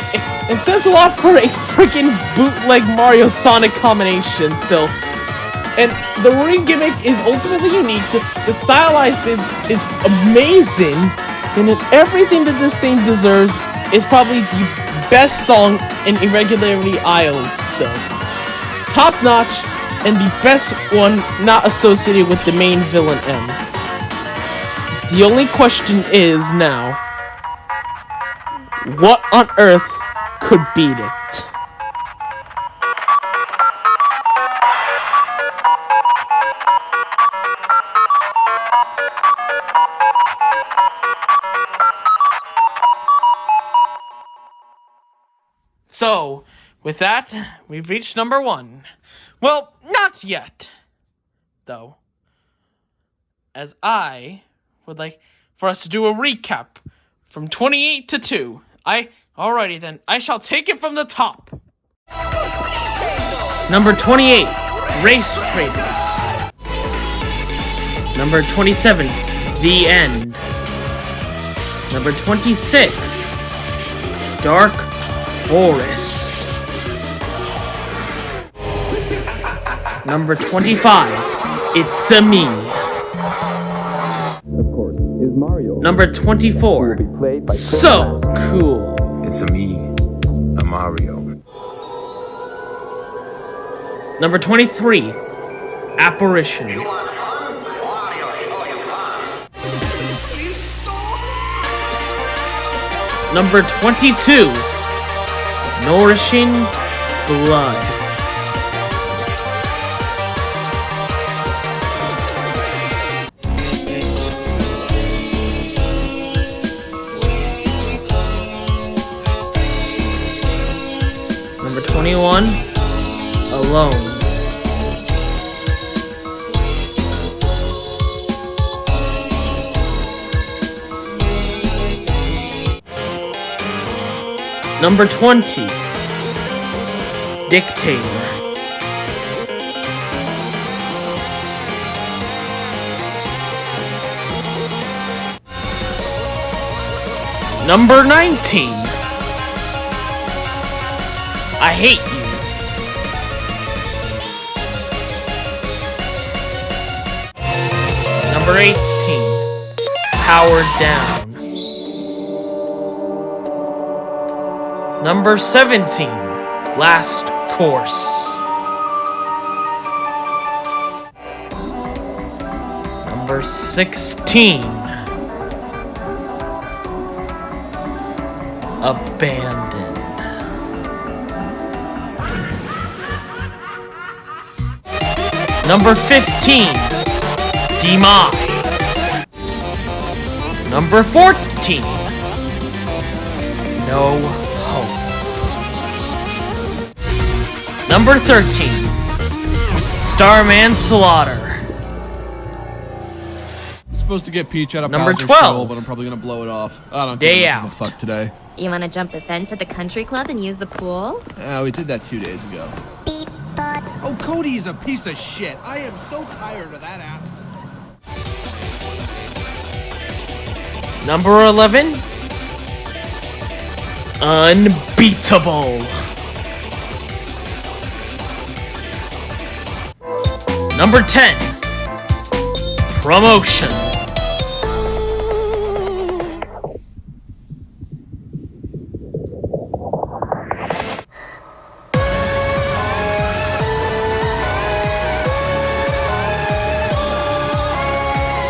and says a lot for a freaking bootleg Mario Sonic combination still. And the ring gimmick is ultimately unique, the stylized is amazing, and in everything that this thing deserves is probably the best song in Irregularity Isles still. Top notch, and the best one not associated with the main villain M. The only question is now, what on earth could beat it? So, with that, we've reached number 1. Well, not yet, though. As I would like for us to do a recap from 28 to 2. Alrighty then. I shall take it from the top. Number 28, Race Traders. Number 27, The End. Number 26, Dark Forest. Number 25, It's a Me. Of course, is Mario. Number 24, Will be played by So Cool. It's a me, a Mario. Number 23, Apparition. Number 22, Nourishing Blood. Number 21, Alone. Number 20, Dictator. Number 19, I Hate You. Number 18, Powered Down. Number 17, Last Course. Number 16, Abandoned. Number 15, Demise. Number 14, No Hope. Number 13, Starman Slaughter. I'm supposed to get Peach out of Number Bowser's 12. Shoal, but I'm probably gonna blow it off. I don't Day give Out. a fuck today. You want to jump the fence at the country club and use the pool? We did that 2 days ago. Oh, Cody is a piece of shit. I am so tired of that ass. Number 11, Unbeatable. Number 10, Promotion.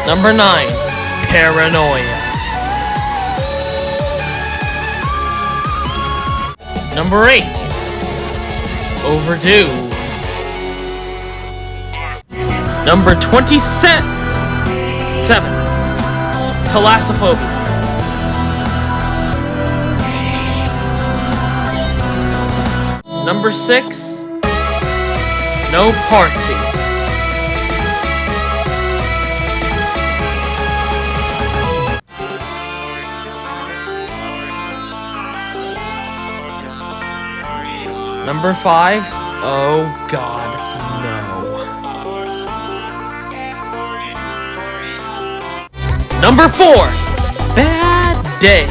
Number 9, Paranoia. Number 8, Overdue. Number 27, Thalassophobia. Number 6, No Party. Number 5, oh god, no. Number 4, Bad Day.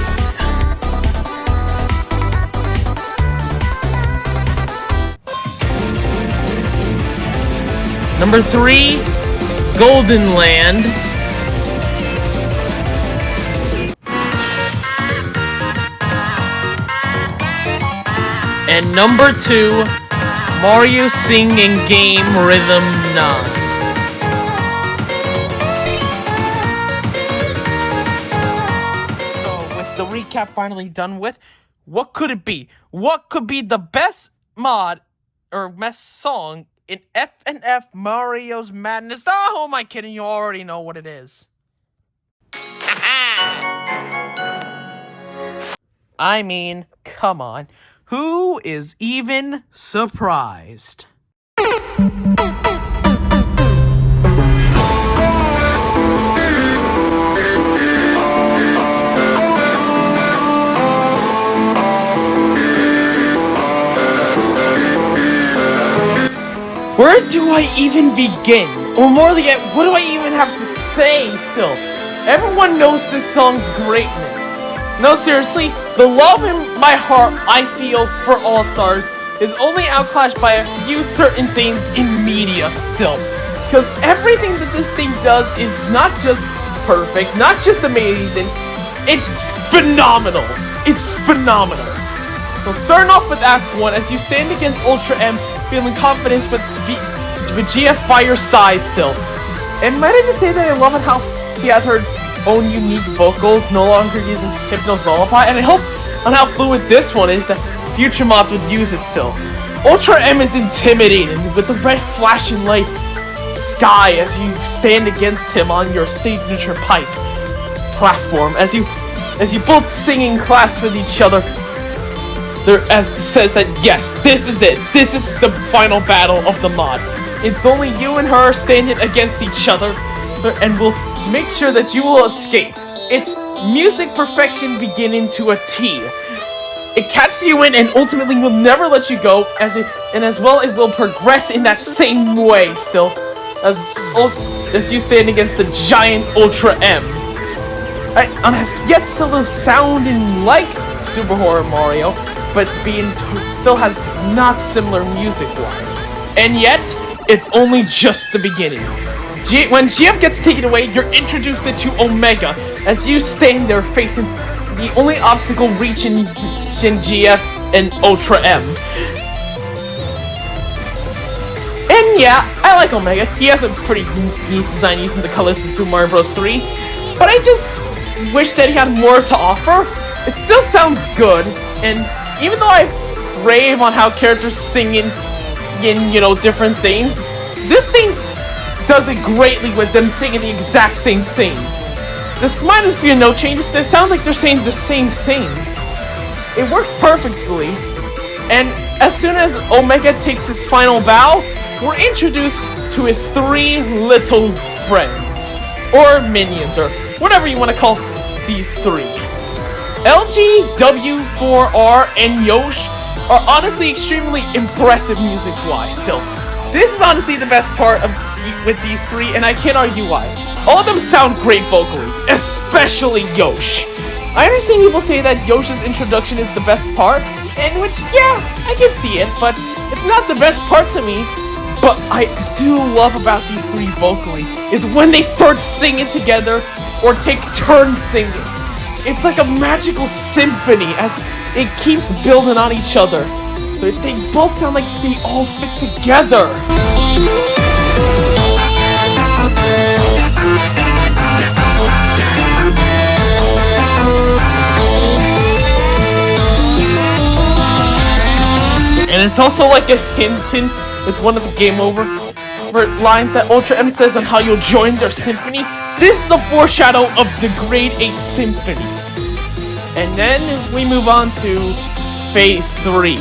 Number 3, Golden Land. And number 2, Mario Singing Game Rhythm 9. So, with the recap finally done with, what could it be? What could be the best mod or best song in F&F Mario's Madness? Oh, who am I kidding? You already know what it is. I mean, come on. Who is even surprised? where do I even begin? Or more yet, what do I even have to say still? Everyone knows this song's greatness. No, seriously, the love in my heart I feel for All Stars is only outclashed by a few certain things in media still. Because everything that this thing does is not just perfect, not just amazing, it's phenomenal. It's phenomenal. So starting off with Act 1, as you stand against Ultra M, feeling confidence with GF by your side still. And might I just say that I love it how she has her own unique vocals, no longer using Hypno's lullaby, and I hope on how fluid this one is that future mods would use it still. Ultra M is intimidating with the red flashing light sky as you stand against him on your signature pipe platform, as you both sing in class with each other. There, as it says that yes, this is it. This is the final battle of the mod. It's only you and her standing against each other, and we'll make sure that you will escape. It's music perfection beginning to a T. It catches you in and ultimately will never let you go, as well it will progress in that same way still, as you stand against the giant Ultra M. And yet still is sounding like Super Horror Mario, but still has not similar music-wise. And yet, it's only just the beginning. When GF gets taken away, you're introduced into Omega, as you stand there facing the only obstacle reaching GF and Ultra M. And yeah, I like Omega. He has a pretty neat design using the colors of Super Mario Bros. 3, but I just wish that he had more to offer. It still sounds good, and even though I rave on how characters sing in different things, this thing does it greatly with them singing the exact same thing. This minus few note changes, they sound like they're saying the same thing. It works perfectly, and as soon as Omega takes his final bow, we're introduced to his 3 little friends, or minions, or whatever you want to call these 3. LG, W4R, and Yosh are honestly extremely impressive music-wise still. This is honestly the best part with these 3, and I can't argue why. All of them sound great vocally, especially Yosh. I understand people say that Yosh's introduction is the best part, and which, yeah, I can see it, but it's not the best part to me. But I do love about these 3 vocally is when they start singing together or take turns singing. It's like a magical symphony as it keeps building on each other. They both sound like they all fit together. And it's also like a hint in with one of the game over lines that Ultra M says on how you'll join their symphony. This is a foreshadow of the Grade 8 Symphony. And then we move on to Phase 3.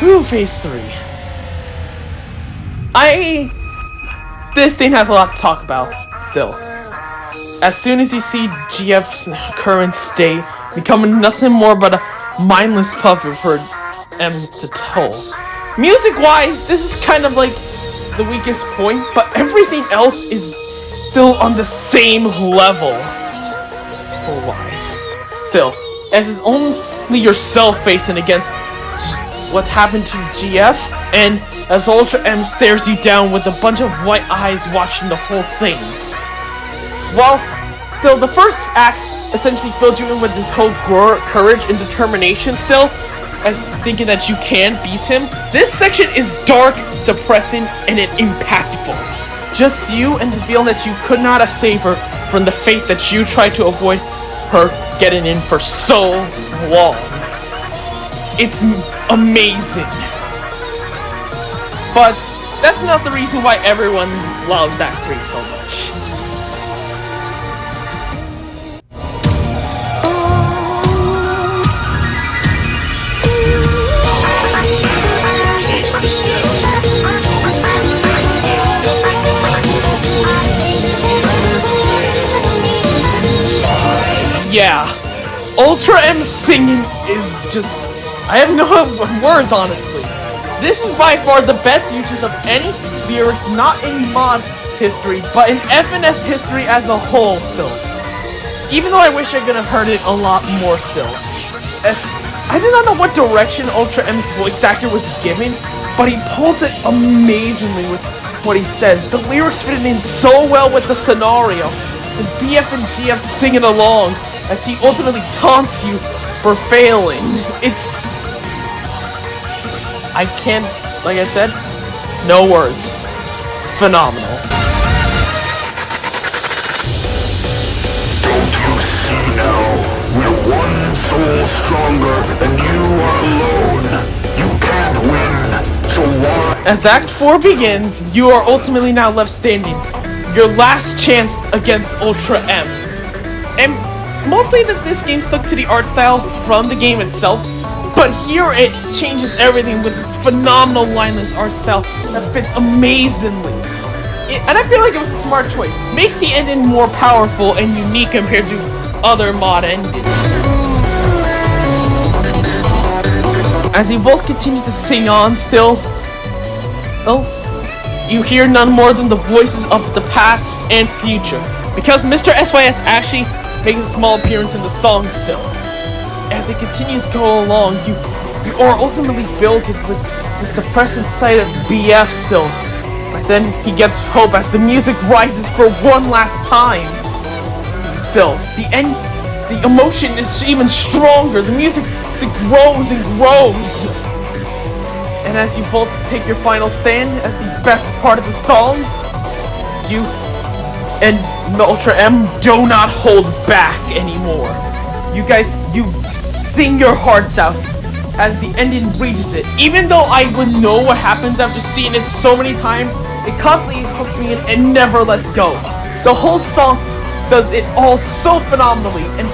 Ooh, Phase 3. This thing has a lot to talk about, still. As soon as you see GF's current state becoming nothing more but a mindless puppet for M to toll. Music-wise, this is kind of like the weakest point, but everything else is still on the same level. Wise. Still, as is only yourself facing against what happened to GF, and as Ultra M stares you down with a bunch of white eyes watching the whole thing. While still, the first act essentially filled you in with this whole courage and determination still, as thinking that you can beat him. This section is dark, depressing, and impactful. Just you and the feeling that you could not have saved her from the fate that you tried to avoid her getting in for so long. It's amazing. But that's not the reason why everyone loves Act 3 so much. Yeah, Ultra M singing is just... I have no words, honestly. This is by far the best usage of any lyrics, not in mod history, but in FNF history as a whole still. Even though I wish I could have heard it a lot more still. I do not know what direction Ultra M's voice actor was given, but he pulls it amazingly with what he says. The lyrics fit in so well with the scenario, and BF and GF singing along as he ultimately taunts you for failing. I can't, like I said, no words. Phenomenal. Don't you see now? We're one soul stronger, and you are alone. You can't win, so why? As Act 4 begins, you are ultimately now left standing. Your last chance against Ultra M. And mostly that this game stuck to the art style from the game itself, but here it changes everything with this phenomenal lineless art style that fits amazingly. And I feel like it was a smart choice. Makes the ending more powerful and unique compared to other mod endings. As you both continue to sing on still, you hear none more than the voices of the past and future, because Mr. SYS actually makes a small appearance in the song still. As it continues to go along, you are ultimately filled with this depressing sight of BF still. But then he gets hope as the music rises for one last time. Still, the emotion is even stronger. The music grows and grows. And as you both take your final stand as the best part of the song, you and Ultra M do not hold back anymore. You guys, you sing your hearts out as the ending reaches it. Even though I would know what happens after seeing it so many times, it constantly hooks me in and never lets go. The whole song does it all so phenomenally, and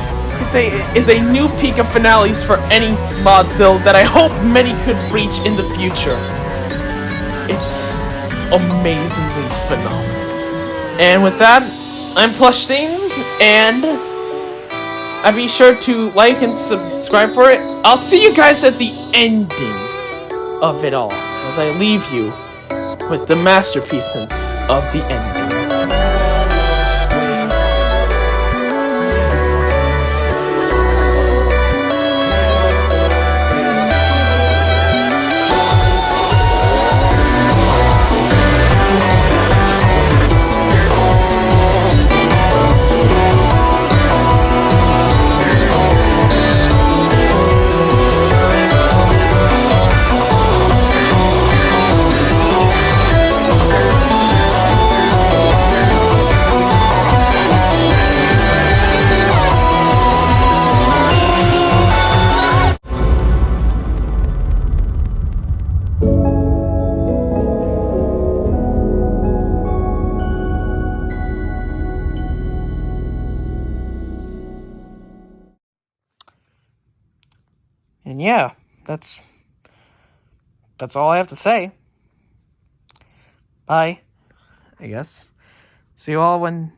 it's a new peak of finales for any mod still that I hope many could reach in the future. It's amazingly phenomenal. And with that, I'm Plushthings, and be sure to like and subscribe for it. I'll see you guys at the ending of it all, as I leave you with the masterpieces of the ending. And yeah, that's all I have to say. Bye, I guess. See you all when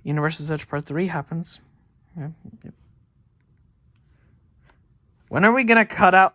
Universe's Edge Part 3 happens. When are we gonna cut out